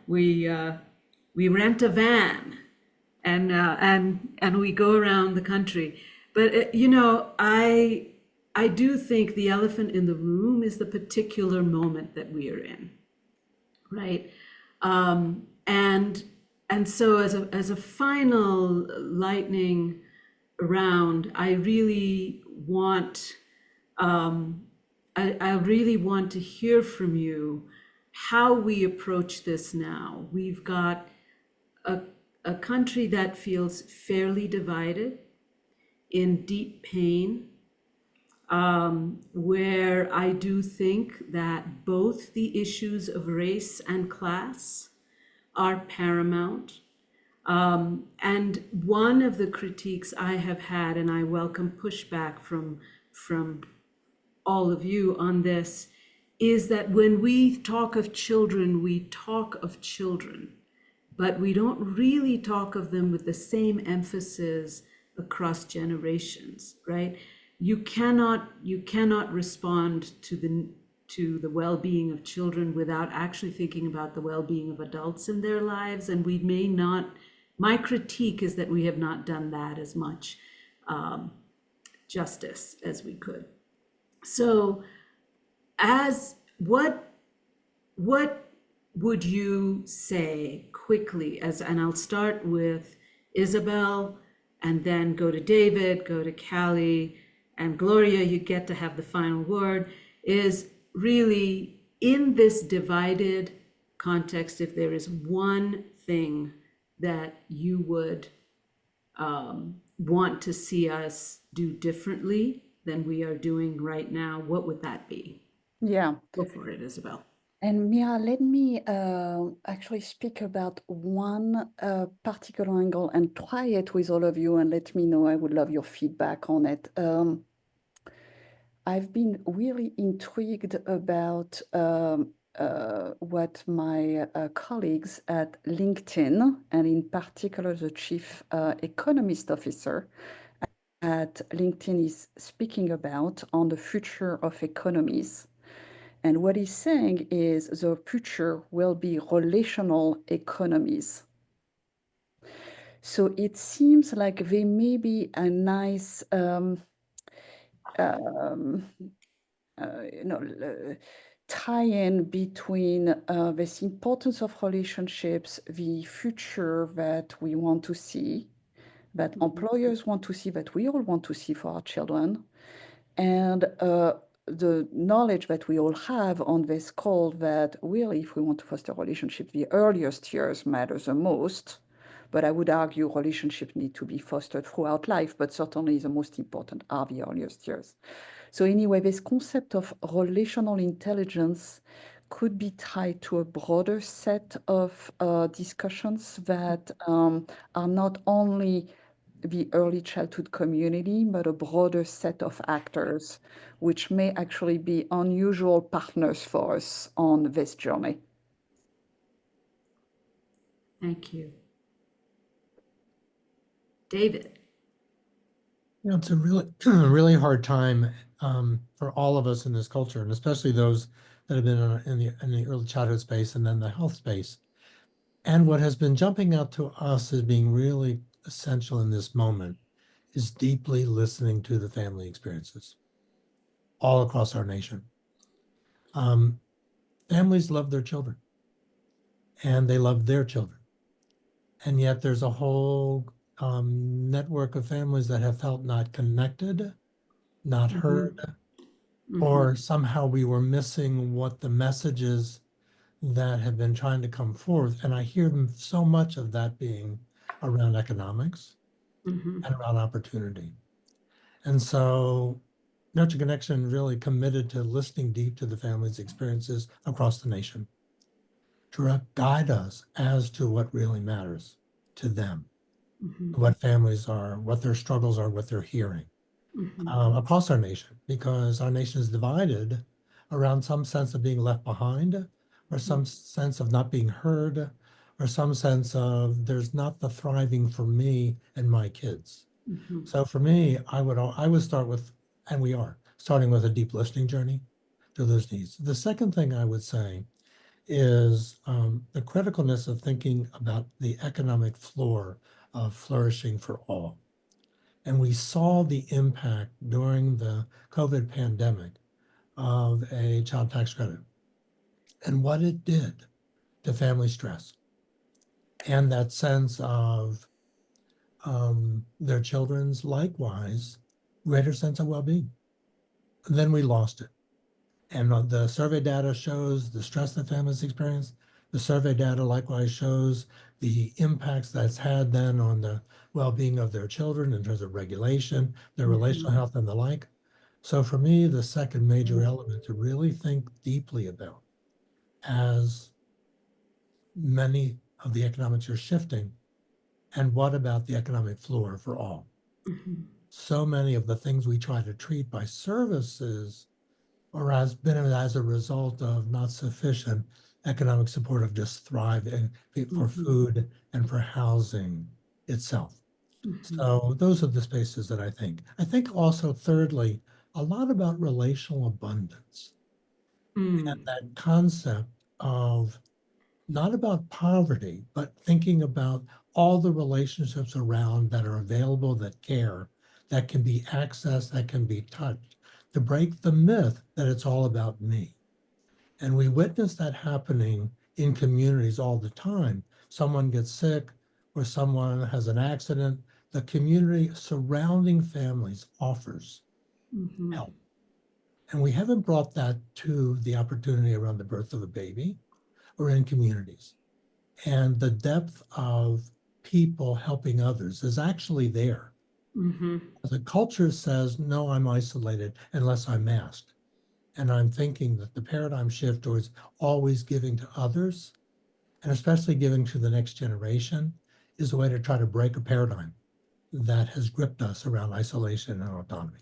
we rent a van and we go around the country. But I do think the elephant in the room is the particular moment that we are in, right? And so as a final lightning round, I really want I really want to hear from you how we approach this now. We've got a country that feels fairly divided, in deep pain, where I do think that both the issues of race and class are paramount. And one of the critiques I have had, and I welcome pushback from all of you on this, is that when we talk of children, we talk of children, but we don't really talk of them with the same emphasis across generations, right? You cannot respond to the well-being of children without actually thinking about the well-being of adults in their lives. And we may not, my critique is that we have not done that as much justice as we could. So as what would you say quickly, and I'll start with Isabel and then go to David, go to Callie, and Gloria, you get to have the final word, is really in this divided context, if there is one thing that you would want to see us do differently than we are doing right now, what would that be? Yeah. Go for it, Isabel. And Mira, let me actually speak about one particular angle and try it with all of you and let me know. I would love your feedback on it. I've been really intrigued about what my colleagues at LinkedIn, and in particular the chief economist officer at LinkedIn, is speaking about on the future of economies. And what he's saying is the future will be relational economies. So it seems like there may be a nice tie-in between this importance of relationships, the future that we want to see, that employers want to see, that we all want to see for our children, and the knowledge that we all have on this call that really, if we want to foster a relationship, the earliest years matter the most. But I would argue relationships need to be fostered throughout life, but certainly the most important are the earliest years. So anyway, this concept of relational intelligence could be tied to a broader set of discussions that are not only the early childhood community, but a broader set of actors, which may actually be unusual partners for us on this journey. Thank you. David. You know, it's a really, really hard time for all of us in this culture, and especially those that have been in the early childhood space and then the health space. And what has been jumping out to us as being really essential in this moment is deeply listening to the family experiences all across our nation. Families love their children, and they love their children. And yet there's a whole network of families that have felt not connected, not heard, or somehow we were missing what the messages that have been trying to come forth. And I hear them so much of that being around economics and around opportunity. And so Nurture Connection really committed to listening deep to the families' experiences across the nation to guide us as to what really matters to them, what families are, what their struggles are, what they're hearing. Across our nation, because our nation is divided around some sense of being left behind, or some sense of not being heard, or some sense of there's not the thriving for me and my kids. Mhm. So for me, I would start with, and we are starting with a deep listening journey to those needs. The second thing I would say is the criticalness of thinking about the economic floor of flourishing for all. And we saw the impact during the COVID pandemic of a child tax credit and what it did to family stress and that sense of their children's likewise greater sense of well-being. And then we lost it. And the survey data shows the stress that families experience. The survey data likewise shows the impacts that's had then on the well-being of their children in terms of regulation, their relational health, and the like. So for me, the second major element to really think deeply about as many of the economics are shifting, and what about the economic floor for all? So many of the things we try to treat by services or has been as a result of not sufficient economic support of just thriving for food and for housing itself. So those are the spaces that I think. I think also, thirdly, a lot about relational abundance and that concept of not about poverty, but thinking about all the relationships around that are available, that care, that can be accessed, that can be touched, to break the myth that it's all about me. And we witness that happening in communities all the time. Someone gets sick or someone has an accident. The community surrounding families offers help. And we haven't brought that to the opportunity around the birth of a baby or in communities. And the depth of people helping others is actually there. The culture says, no, I'm isolated unless I'm masked. And I'm thinking that the paradigm shift towards always giving to others, and especially giving to the next generation, is a way to try to break a paradigm that has gripped us around isolation and autonomy.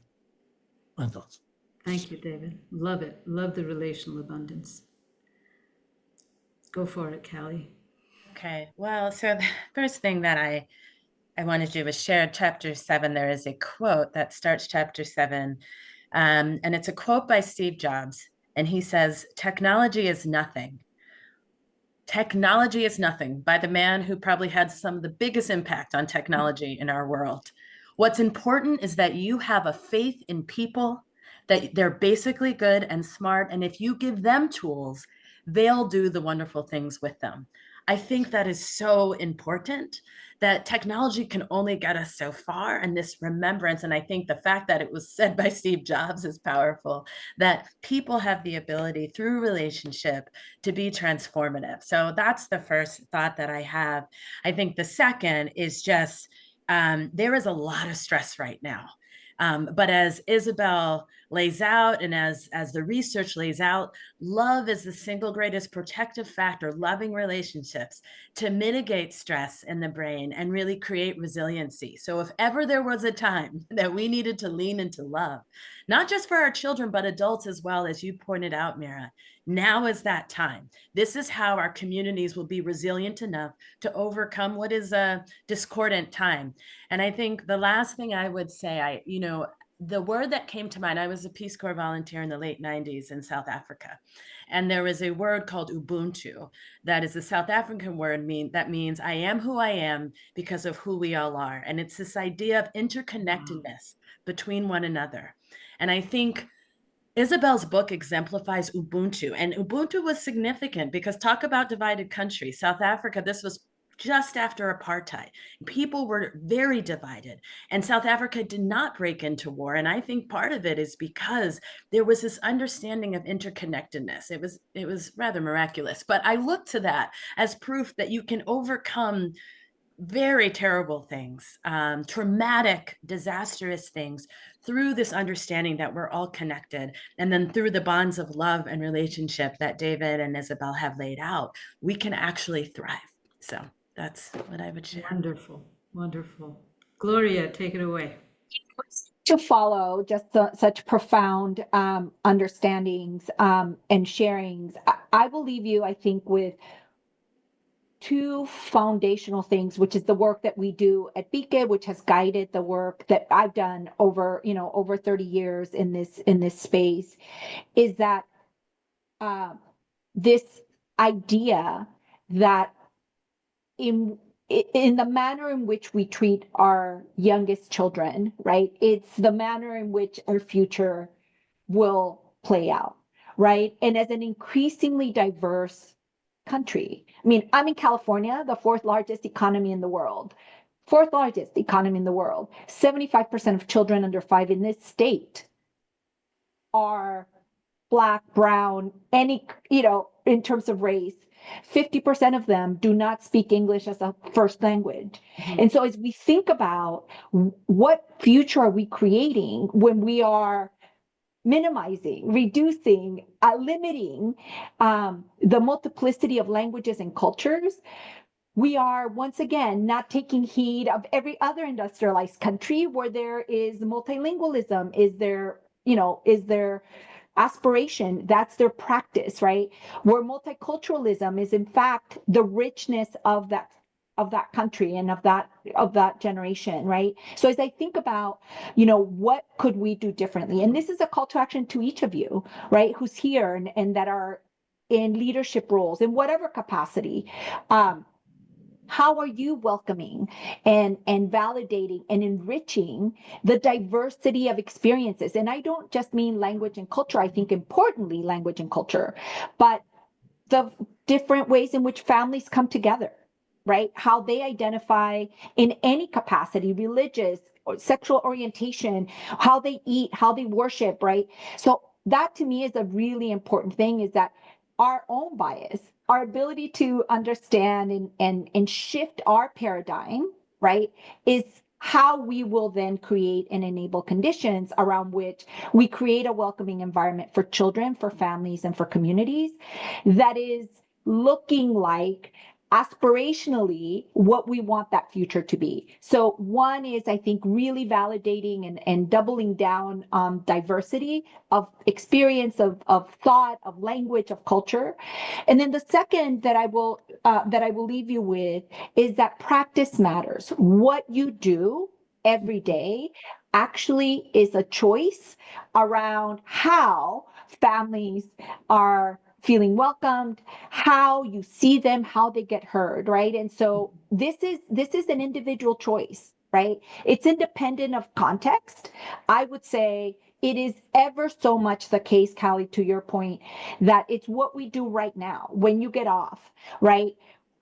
My thoughts. Thank you, David. Love it. Love the relational abundance. Go for it, Callie. Okay, well, so the first thing that I want to do is share chapter 7. There is a quote that starts chapter 7, and it's a quote by Steve Jobs. And he says, technology is nothing. Technology is nothing, by the man who probably had some of the biggest impact on technology in our world. What's important is that you have a faith in people, that they're basically good and smart. And if you give them tools, they'll do the wonderful things with them. I think that is so important, that technology can only get us so far, and this remembrance. And I think the fact that it was said by Steve Jobs is powerful, that people have the ability through relationship to be transformative. So that's the first thought that I have. I think the second is just there is a lot of stress right now. But as Isabel lays out, and as the research lays out, love is the single greatest protective factor, loving relationships, to mitigate stress in the brain and really create resiliency. So if ever there was a time that we needed to lean into love, not just for our children, but adults as well, as you pointed out, Mira, now is that time. This is how our communities will be resilient enough to overcome what is a discordant time. And I think the last thing I would say, the word that came to mind, I was a Peace Corps volunteer in the late 90s in South Africa. And there was a word called Ubuntu that is a South African word that means I am who I am because of who we all are. And it's this idea of interconnectedness between one another. And I think Isabel's book exemplifies Ubuntu, and Ubuntu was significant because talk about divided countries. South Africa, this was just after apartheid. People were very divided, and South Africa did not break into war. And I think part of it is because there was this understanding of interconnectedness. It was rather miraculous, but I look to that as proof that you can overcome very terrible things, traumatic, disastrous things, through this understanding that we're all connected. And then through the bonds of love and relationship that David and Isabel have laid out, we can actually thrive. So that's what I would share. Wonderful. Wonderful. Gloria, take it away. To follow just such profound understandings and sharings. I will leave you, I think, with two foundational things, which is the work that we do at Beacon, which has guided the work that I've done over, over 30 years in this space, is that this idea that in the manner in which we treat our youngest children, right? It's the manner in which our future will play out, right? And as an increasingly diverse country, I mean, I'm in California, the fourth largest economy in the world. 75% of children under 5 in this state are Black, brown, any, in terms of race. 50% of them do not speak English as a first language. Mhm. And so as we think about what future are we creating when we are minimizing, reducing, limiting the multiplicity of languages and cultures, we are once again not taking heed of every other industrialized country where there is multilingualism, is there aspiration, that's their practice, right? Where multiculturalism is in fact the richness of that country and of that generation, right? So as I think about, what could we do differently? And this is a call to action to each of you, right? Who's here and that are in leadership roles in whatever capacity. How are you welcoming and validating and enriching the diversity of experiences? And I don't just mean language and culture, I think importantly language and culture, but the different ways in which families come together, right? How they identify in any capacity, religious or sexual orientation, how they eat, how they worship, right? So that to me is a really important thing, is that our own bias, our ability to understand and shift our paradigm, right, is how we will then create and enable conditions around which we create a welcoming environment for children, for families, and for communities that is looking like aspirationally what we want that future to be. So one is, I think, really validating and doubling down on diversity of experience, of thought, of language, of culture. And then the second that I will leave you with is that practice matters. What you do every day actually is a choice around how families are feeling welcomed, how you see them, how they get heard, right? And so this is an individual choice, right? It's independent of context. I would say it is ever so much the case, Callie, to your point, that it's what we do right now when you get off, right?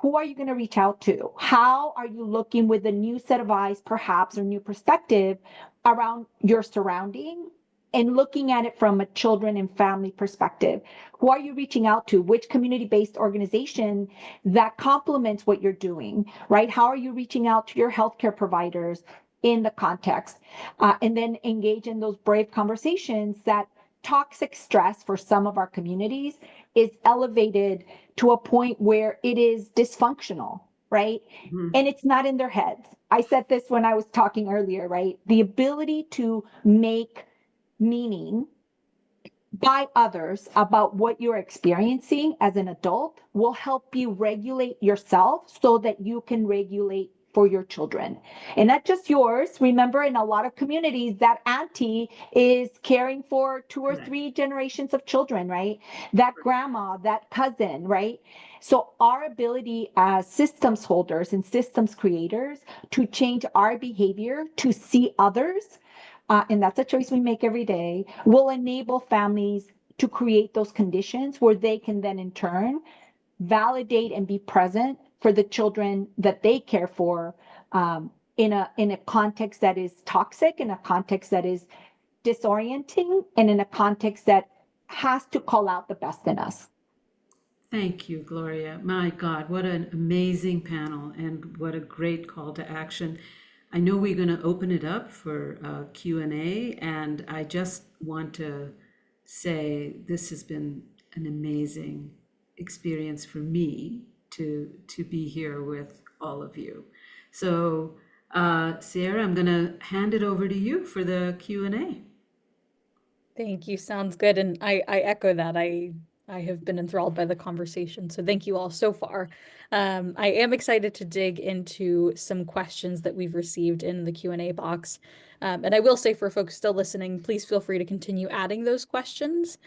Who are you going to reach out to? How are you looking with a new set of eyes, perhaps, or new perspective around your surrounding and looking at it from a children and family perspective? Who are you reaching out to? Which community-based organization that complements what you're doing, right? How are you reaching out to your healthcare providers in the context? And then engage in those brave conversations that toxic stress for some of our communities is elevated to a point where it is dysfunctional, right? Mhm. And it's not in their heads. I said this when I was talking earlier, right? The ability to make meaning by others about what you're experiencing as an adult will help you regulate yourself so that you can regulate for your children. And not just yours. Remember, in a lot of communities, that auntie is caring for 2 or Correct. 3 generations of children, right? That grandma, that cousin, right? So our ability as systems holders and systems creators to change our behavior, to see others, and that's a choice we make every day, will enable families to create those conditions where they can then in turn validate and be present for the children that they care for, in a context that is toxic, in a context that is disorienting, and in a context that has to call out the best in us. Thank you, Gloria. My God, what an amazing panel and what a great call to action. I know we're going to open it up for Q&A, and I just want to say this has been an amazing experience for me to be here with all of you. So, Sierra, I'm going to hand it over to you for the Q&A. Thank you. Sounds good. And I echo that. I have been enthralled by the conversation, so thank you all so far. I am excited to dig into some questions that we've received in the Q&A box. And I will say for folks still listening, please feel free to continue adding those questions.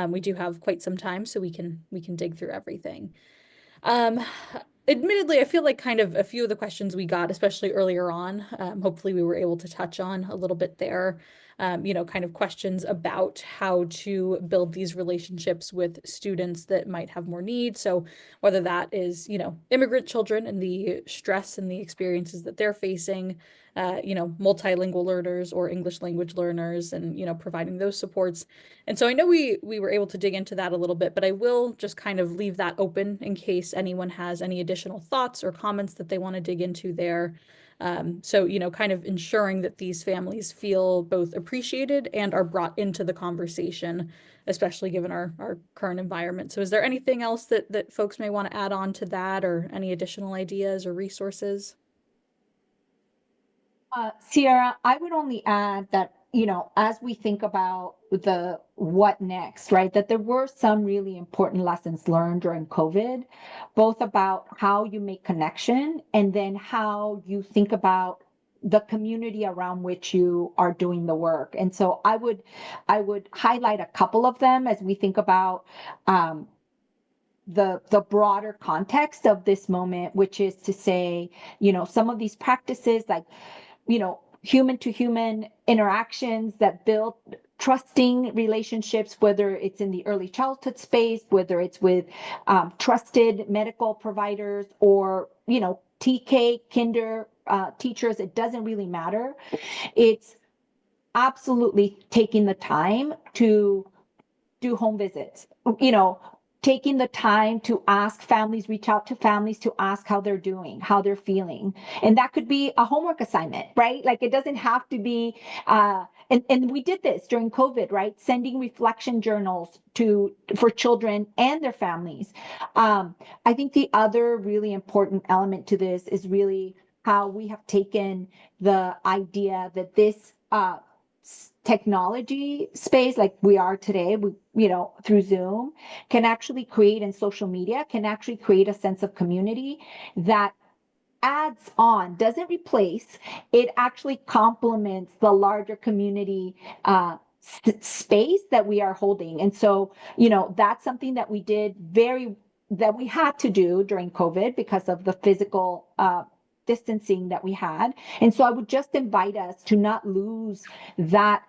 We do have quite some time, so we can dig through everything. Um, Admittedly, I feel like kind of a few of the questions we got, especially earlier on, hopefully we were able to touch on a little bit there. Kind of questions about how to build these relationships with students that might have more needs. So whether that is, immigrant children and the stress and the experiences that they're facing, multilingual learners or English language learners, and, providing those supports. And so I know we were able to dig into that a little bit, but I will just kind of leave that open in case anyone has any additional thoughts or comments that they want to dig into there. So, kind of ensuring that these families feel both appreciated and are brought into the conversation, especially given our current environment. So is there anything else that folks may want to add on to that, or any additional ideas or resources? Sierra, I would only add that, as we think about the what next, right, that there were some really important lessons learned during COVID, both about how you make connection and then how you think about the community around which you are doing the work. And so I would highlight a couple of them as we think about the broader context of this moment, which is to say, some of these practices like human to human interactions that build trusting relationships, whether it's in the early childhood space, whether it's with trusted medical providers or, TK, kinder teachers, it doesn't really matter. It's absolutely taking the time to do home visits, taking the time to ask families, reach out to families to ask how they're doing, how they're feeling. And that could be a homework assignment, right? Like it doesn't have to be, and we did this during COVID, right? Sending reflection journals for children and their families. I think the other really important element to this is really how we have taken the idea that this technology space like we are today, through Zoom, can actually create, and social media can actually create a sense of community that adds on, doesn't replace, it actually complements the larger community space that we are holding. And so, that's something that we had to do during COVID because of the physical distancing that we had. And so I would just invite us to not lose that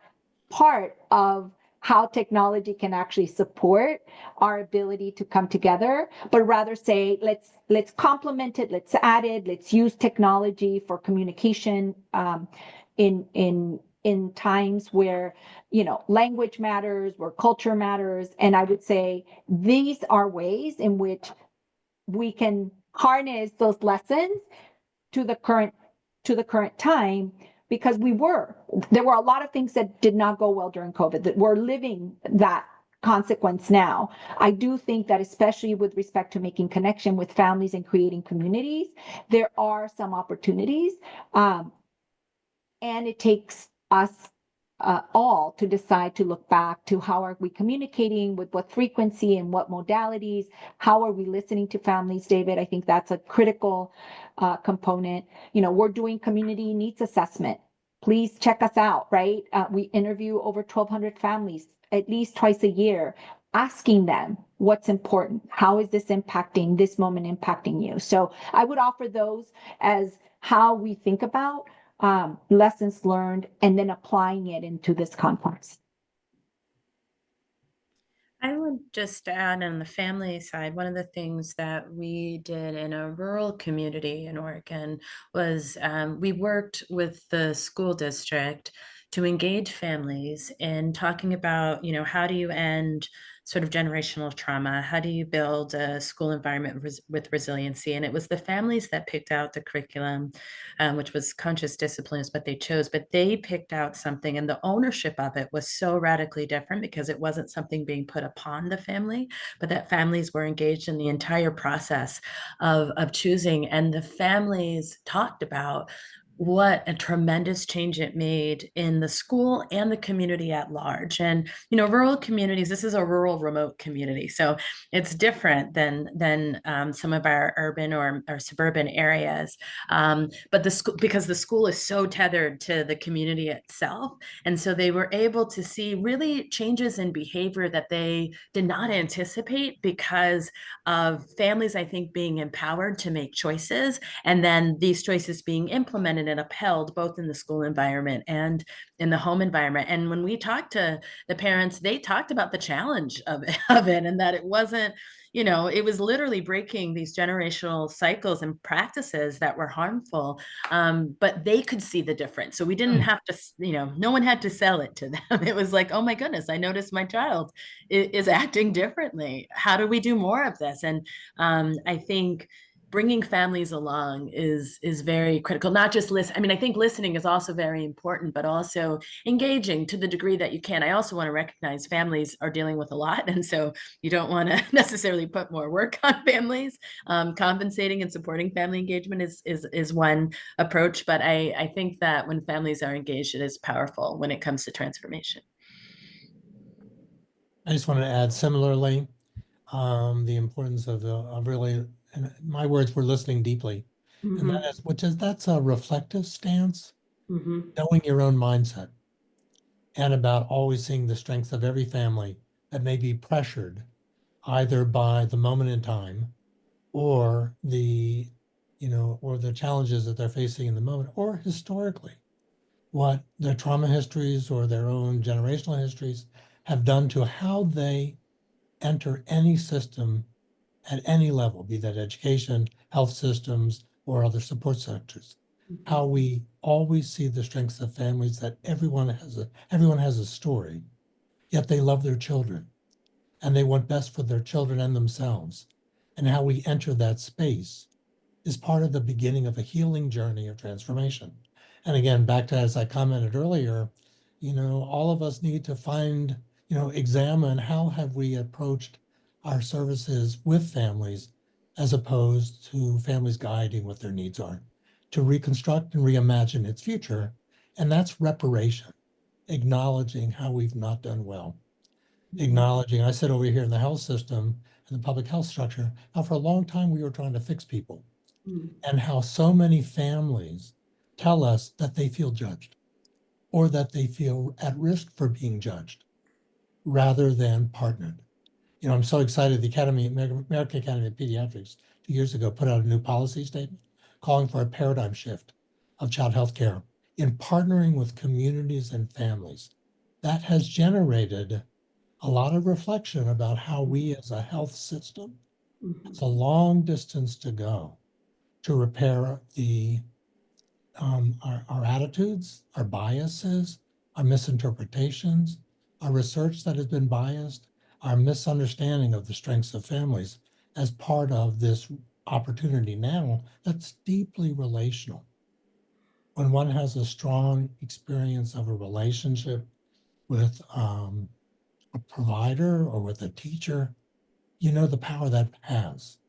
part of how technology can actually support our ability to come together, but rather say, let's complement it, let's add it, let's use technology for communication in times where language matters, where culture matters. And I would say these are ways in which we can harness those lessons to the current time, because there were a lot of things that did not go well during COVID that we're living that consequence now. I do think that, especially with respect to making connection with families and creating communities, there are some opportunities, and it takes us all to decide to look back to how are we communicating, with what frequency and what modalities, how are we listening to families, David? I think that's a critical component. We're doing community needs assessment. Please check us out, right? We interview over 1,200 families at least twice a year, asking them what's important. How is this impacting, this moment impacting you? So I would offer those as how we think about lessons learned and then applying it into this context. I would just add on the family side, one of the things that we did in a rural community in Oregon was we worked with the school district to engage families in talking about, how do you end sort of generational trauma? How do you build a school environment with resiliency? And it was the families that picked out the curriculum, which was conscious discipline is what they chose, but they picked out something, and the ownership of it was so radically different because it wasn't something being put upon the family, but that families were engaged in the entire process of choosing. And the families talked about what a tremendous change it made in the school and the community at large. And rural communities, this is a rural remote community, so it's different than some of our urban or suburban areas. But the school, because the school is so tethered to the community itself, and so they were able to see really changes in behavior that they did not anticipate because of families, I think, being empowered to make choices, and then these choices being implemented and upheld both in the school environment and in the home environment. And when we talked to the parents, they talked about the challenge of it, and that it wasn't, it was literally breaking these generational cycles and practices that were harmful. But they could see the difference. So we didn't have to, no one had to sell it to them. It was like, oh my goodness, I noticed my child is acting differently. How do we do more of this? And I think bringing families along is very critical. Not just listen. I mean, I think listening is also very important, but also engaging to the degree that you can. I also want to recognize families are dealing with a lot, and so you don't want to necessarily put more work on families. Compensating and supporting family engagement is one approach, but I think that when families are engaged, it is powerful when it comes to transformation. I just want to add similarly, the importance of really, in my words, we're listening deeply. And that's a reflective stance, knowing your own mindset, and about always seeing the strengths of every family that may be pressured either by the moment in time or or the challenges that they're facing in the moment, or historically, what their trauma histories or their own generational histories have done to how they enter any system at any level, be that education, health systems, or other support sectors. How we always see the strengths of families, that everyone has a story, yet they love their children and they want best for their children and themselves. And how we enter that space is part of the beginning of a healing journey of transformation. And again, back to, as I commented earlier, all of us need to find, examine how have we approached our services with families as opposed to families guiding what their needs are, to reconstruct and reimagine its future. And that's reparation, acknowledging how we've not done well, acknowledging, I sit over here in the health system and the public health structure, how for a long time we were trying to fix people, and how so many families tell us that they feel judged or that they feel at risk for being judged rather than partnered. I'm so excited. The American Academy of Pediatrics 2 years ago put out a new policy statement calling for a paradigm shift of child health care in partnering with communities and families. That has generated a lot of reflection about how we as a health system, it's a long distance to go to repair our attitudes, our biases, our misinterpretations, our research that has been biased, our misunderstanding of the strengths of families as part of this opportunity now that's deeply relational. When one has a strong experience of a relationship with a provider or with a teacher, you know the power that has.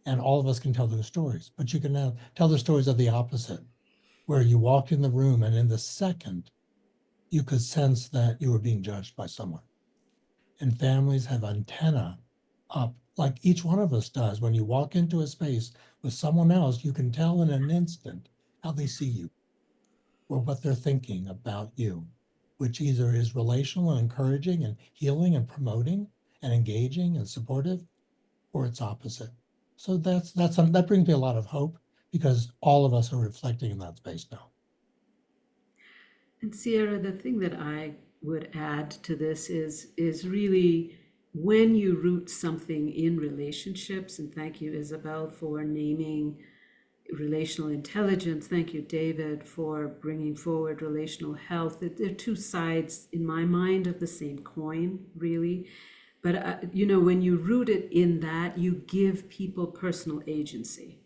And all of us can tell those stories, but you can now tell the stories of the opposite, where you walked in the room and in the second, you could sense that you were being judged by someone. And families have antenna up, like each one of us does. When you walk into a space with someone else, you can tell in an instant how they see you or what they're thinking about you, which either is relational and encouraging and healing and promoting and engaging and supportive, or its opposite. So that brings me a lot of hope, because all of us are reflecting in that space now. And Sierra, the thing that I would add to this is really when you root something in relationships, and thank you, Isabel, for naming relational intelligence. Thank you, David, for bringing forward relational health. They're two sides, in my mind, of the same coin, really. But, when you root it in that, you give people personal agency.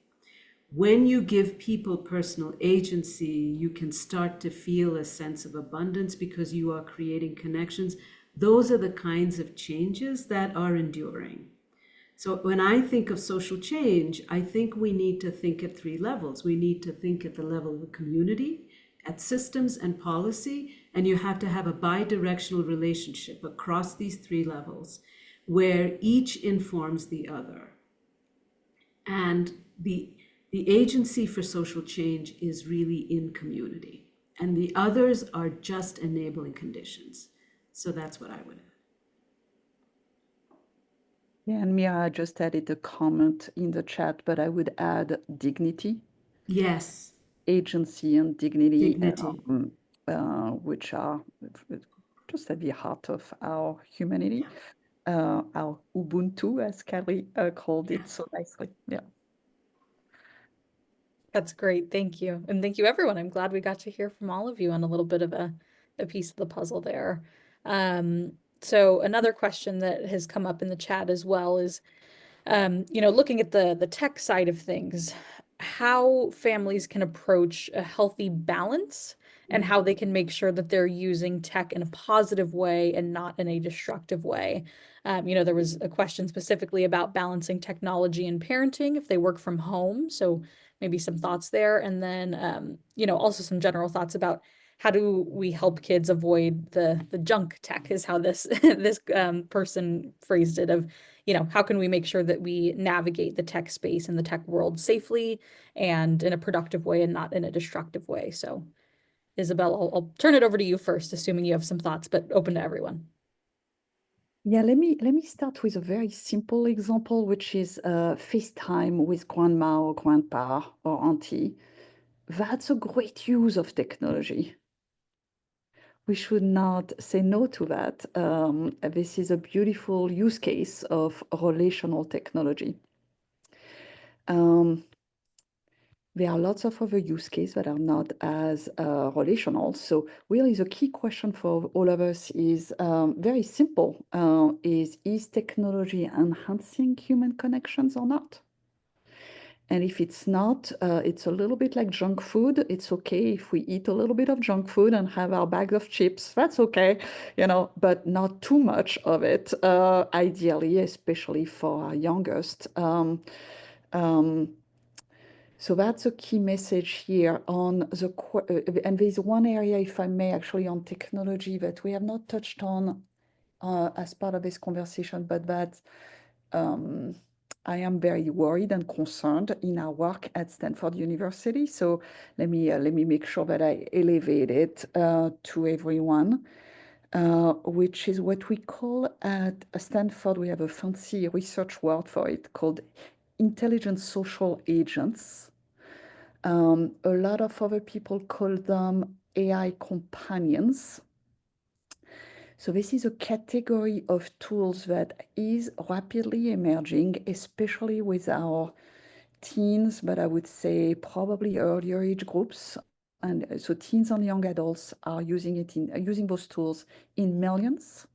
When you give people personal agency, you can start to feel a sense of abundance because you are creating connections. Those are the kinds of changes that are enduring. So when I think of social change, I think we need to think at three levels. We need to think at the level of the community, at systems and policy, and you have to have a bi-directional relationship across these three levels where each informs the other. And the agency for social change is really in community, and the others are just enabling conditions. So that's what I would add. Yeah, and Mia, I just added a comment in the chat, but I would add dignity, Yes, agency, and dignity, dignity. which are just at the heart of our humanity, our Ubuntu, as Kelly called it so nicely. Yeah. That's great. Thank you. And thank you, everyone. I'm glad we got to hear from all of you on a little bit of a piece of the puzzle there. So another question that has come up in the chat as well is, looking at the tech side of things, how families can approach a healthy balance and how they can make sure that they're using tech in a positive way and not in a destructive way. There was a question specifically about balancing technology and parenting if they work from home. So maybe some thoughts there. And then, also some general thoughts about how do we help kids avoid the junk tech is how this this person phrased it of how can we make sure that we navigate the tech space and the tech world safely and in a productive way and not in a destructive way. So, Isabel, I'll turn it over to you first, assuming you have some thoughts, but open to everyone. Yeah, let me start with a very simple example, which is FaceTime with grandma or grandpa or auntie. That's a great use of technology. We should not say no to that. This is a beautiful use case of relational technology. There are lots of other use cases that are not as relational. So really the key question for all of us is very simple. Is technology enhancing human connections or not? And if it's not, it's a little bit like junk food. It's okay if we eat a little bit of junk food and have our bag of chips. That's okay, but not too much of it, ideally, especially for our youngest. So that's a key message here on and there's one area, if I may, actually on technology that we have not touched on as part of this conversation, but that I am very worried and concerned in our work at Stanford University. So let me make sure that I elevate it to everyone, which is what we call at Stanford. We have a fancy research word for it called intelligent social agents. A lot of other people call them AI companions. So this is a category of tools that is rapidly emerging, especially with our teens, but I would say probably earlier age groups. And so teens and young adults are using those tools in millions.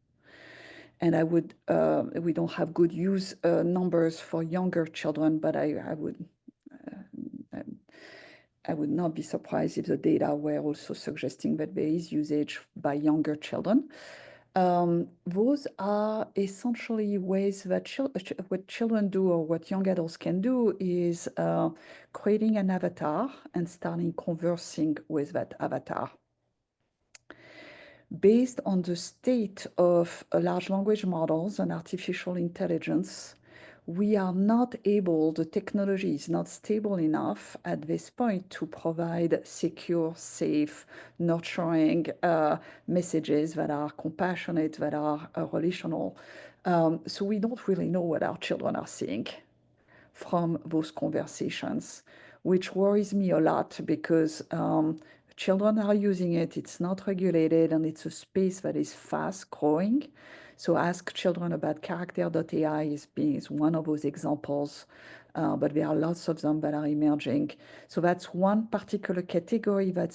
And we don't have good use numbers for younger children, but I would not be surprised if the data were also suggesting that there is usage by younger children. Those are essentially ways that what children do or what young adults can do is creating an avatar and starting conversing with that avatar. Based on the state of large language models and artificial intelligence, we are not able, the technology is not stable enough at this point to provide secure, safe, nurturing messages that are compassionate, that are relational. So we don't really know what our children are seeing from those conversations, which worries me a lot because children are using it, it's not regulated, and it's a space that is fast growing. So ask children about character.ai is one of those examples, but there are lots of them that are emerging. So that's one particular category that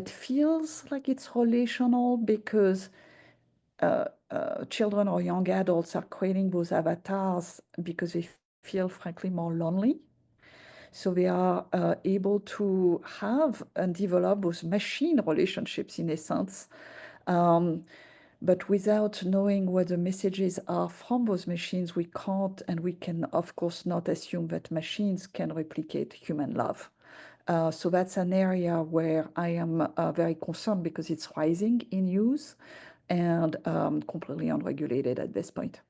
feels like it's relational because children or young adults are creating those avatars because they feel frankly more lonely. So they are able to have and develop those machine relationships in a sense. But without knowing what the messages are from those machines, we can't, and we can, of course, not assume that machines can replicate human love. So that's an area where I am very concerned because it's rising in use and completely unregulated at this point.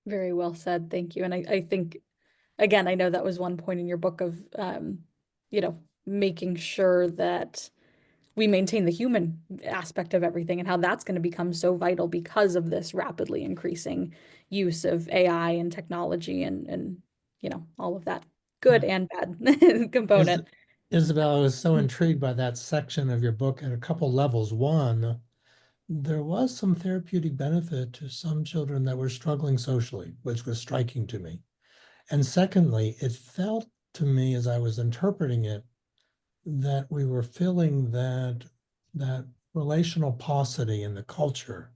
Very well said. Thank you. And I think, again, I know that was one point in your book of, making sure that we maintain the human aspect of everything and how that's going to become so vital because of this rapidly increasing use of AI and technology and all of that good and bad Is, component. Isabel, I was so intrigued by that section of your book at a couple levels. One, there was some therapeutic benefit to some children that were struggling socially, which was striking to me. And secondly, it felt to me as I was interpreting it that we were feeling that relational paucity in the culture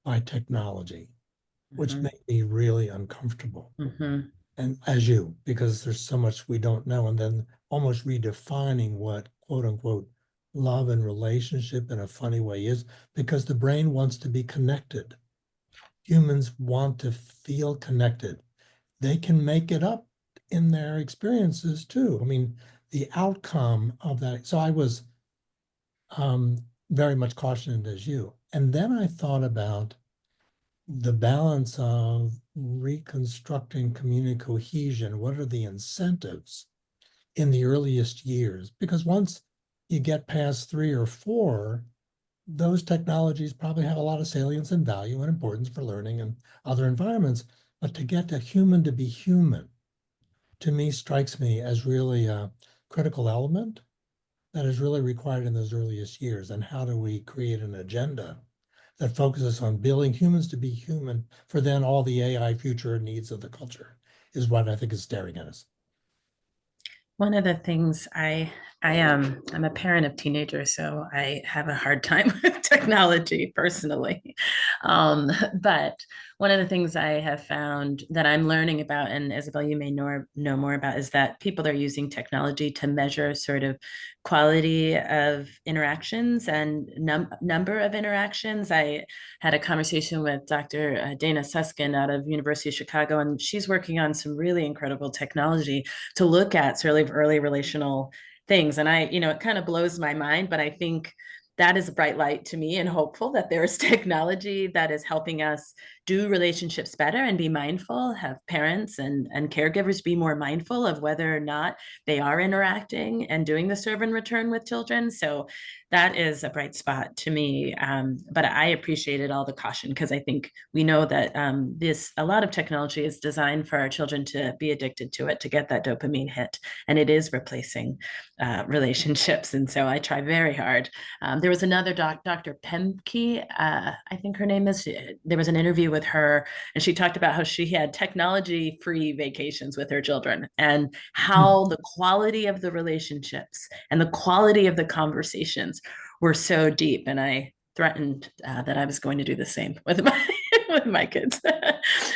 by technology, which Mhm. made me really uncomfortable. Mhm. And as you, because there's so much we don't know, and then almost redefining what quote unquote love and relationship in a funny way is, because the brain wants to be connected. Humans want to feel connected. They can make it up in their experiences too. I mean, the outcome of that. So I was very much cautioned as you. And then I thought about the balance of reconstructing community cohesion. What are the incentives in the earliest years? Because once you get past 3 or 4, those technologies probably have a lot of salience and value and importance for learning and other environments. But to get a human to be human, to me, strikes me as really a critical element that is really required in those earliest years. And how do we create an agenda that focuses on building humans to be human for then all the AI future needs of the culture is what I think is staring at us. One of the things I'm a parent of teenagers, so I have a hard time with technology personally. But one of the things I have found that I'm learning about, and Isabel, you may know more about, is that people are using technology to measure sort of quality of interactions and number of interactions. I had a conversation with Dr. Dana Susskind out of University of Chicago, and she's working on some really incredible technology to look at sort of early relational things. And it kind of blows my mind, but I think that is a bright light to me and hopeful that there is technology that is helping us do relationships better and be mindful, have parents and caregivers be more mindful of whether or not they are interacting and doing the serve and return with children. So that is a bright spot to me. But I appreciated all the caution because I think we know that a lot of technology is designed for our children to be addicted to it, to get that dopamine hit, and it is replacing relationships. And so I try very hard. There was another Dr. Pemke, I think her name is. There was an interview with her, and she talked about how she had technology-free vacations with her children, and how the quality of the relationships and the quality of the conversations were so deep. And I threatened that I was going to do the same with my with my kids.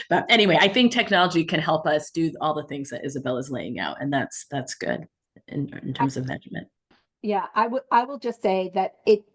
But anyway, I think technology can help us do all the things that Isabel is laying out, and that's good in terms of measurement. Yeah, I will just say that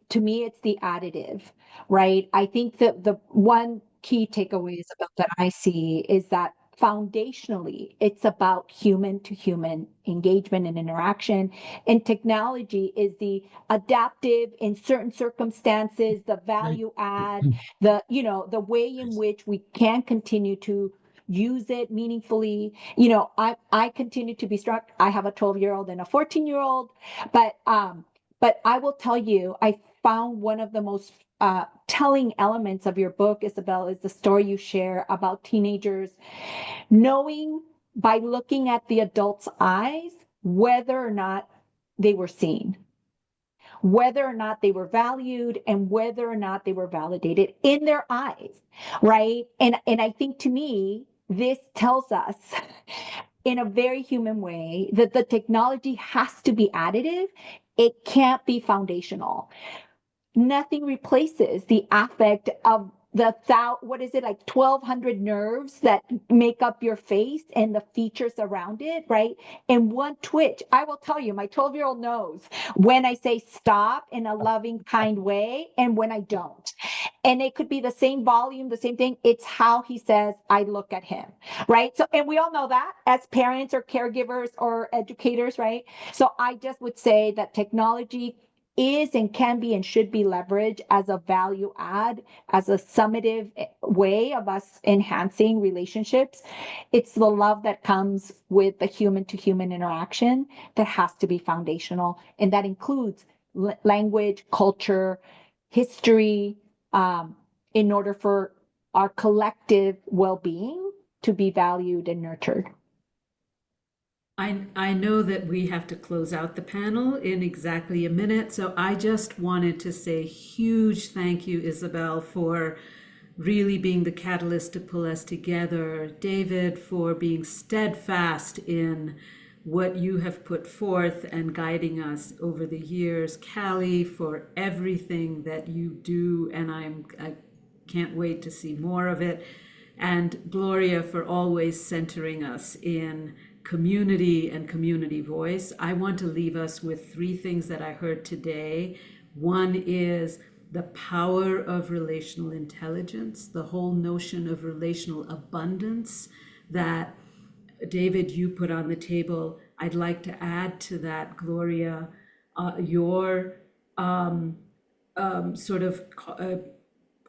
to me it's the additive, right? I think that the one key takeaways about that I see is that foundationally it's about human to human engagement and interaction, and technology is the adaptive in certain circumstances, the Right. value add, the way in which we can continue to use it meaningfully. I continue to be struck. I have a 12-year-old and a 14-year-old, but I will tell you, I found one of the most telling elements of your book, Isabel, is the story you share about teenagers knowing by looking at the adult's eyes whether or not they were seen, whether or not they were valued, and whether or not they were validated in their eyes, right? And I think to me, this tells us in a very human way that the technology has to be additive. It can't be foundational. Nothing replaces the affect of what is it, like 1,200 nerves that make up your face and the features around it, right? And one twitch, I will tell you, my 12-year-old knows when I say stop in a loving, kind way and when I don't. And it could be the same volume, the same thing. It's how he says, I look at him, right? So, and we all know that as parents or caregivers or educators, right? So I just would say that technology is and can be and should be leveraged as a value add, as a summative way of us enhancing relationships. It's the love that comes with the human to human interaction that has to be foundational. And that includes language, culture, history, in order for our collective well-being to be valued and nurtured. I know that we have to close out the panel in exactly a minute, so I just wanted to say huge thank you, Isabel, for really being the catalyst to pull us together. David, for being steadfast in what you have put forth and guiding us over the years. Callie, for everything that you do, and I can't wait to see more of it. And Gloria, for always centering us in community and community voice. I want to leave us with 3 things that I heard today. One is the power of relational intelligence, the whole notion of relational abundance that David, you put on the table. I'd like to add to that, Gloria, your sort of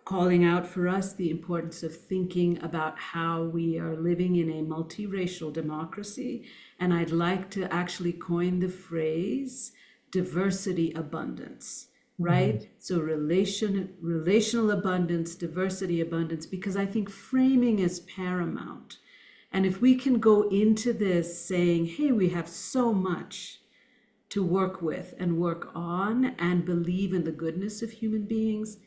calling out for us the importance of thinking about how we are living in a multiracial democracy. And I'd like to actually coin the phrase diversity abundance, right? So relational abundance, diversity abundance, because I think framing is paramount. And if we can go into this saying, hey, we have so much to work with and work on and believe in the goodness of human beings,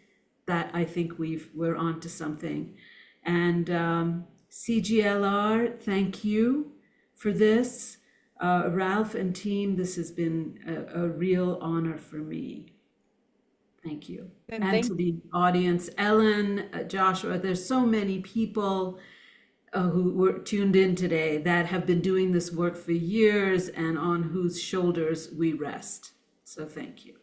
that I think we're on to something. And CGLR, thank you for this. Ralph and team, this has been a real honor for me. Thank you. And to the audience, Ellen, Joshua, there's so many people who were tuned in today that have been doing this work for years and on whose shoulders we rest. So thank you.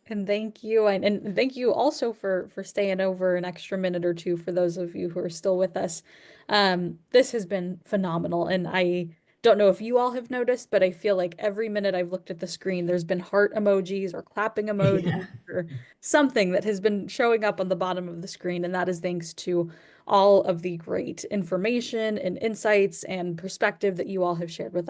And thank you, and thank you also for staying over an extra minute or two for those of you who are still with us. This has been phenomenal, and I don't know if you all have noticed, but I feel like every minute I've looked at the screen, there's been heart emojis or clapping emojis or something that has been showing up on the bottom of the screen, and that is thanks to all of the great information and insights and perspective that you all have shared with us.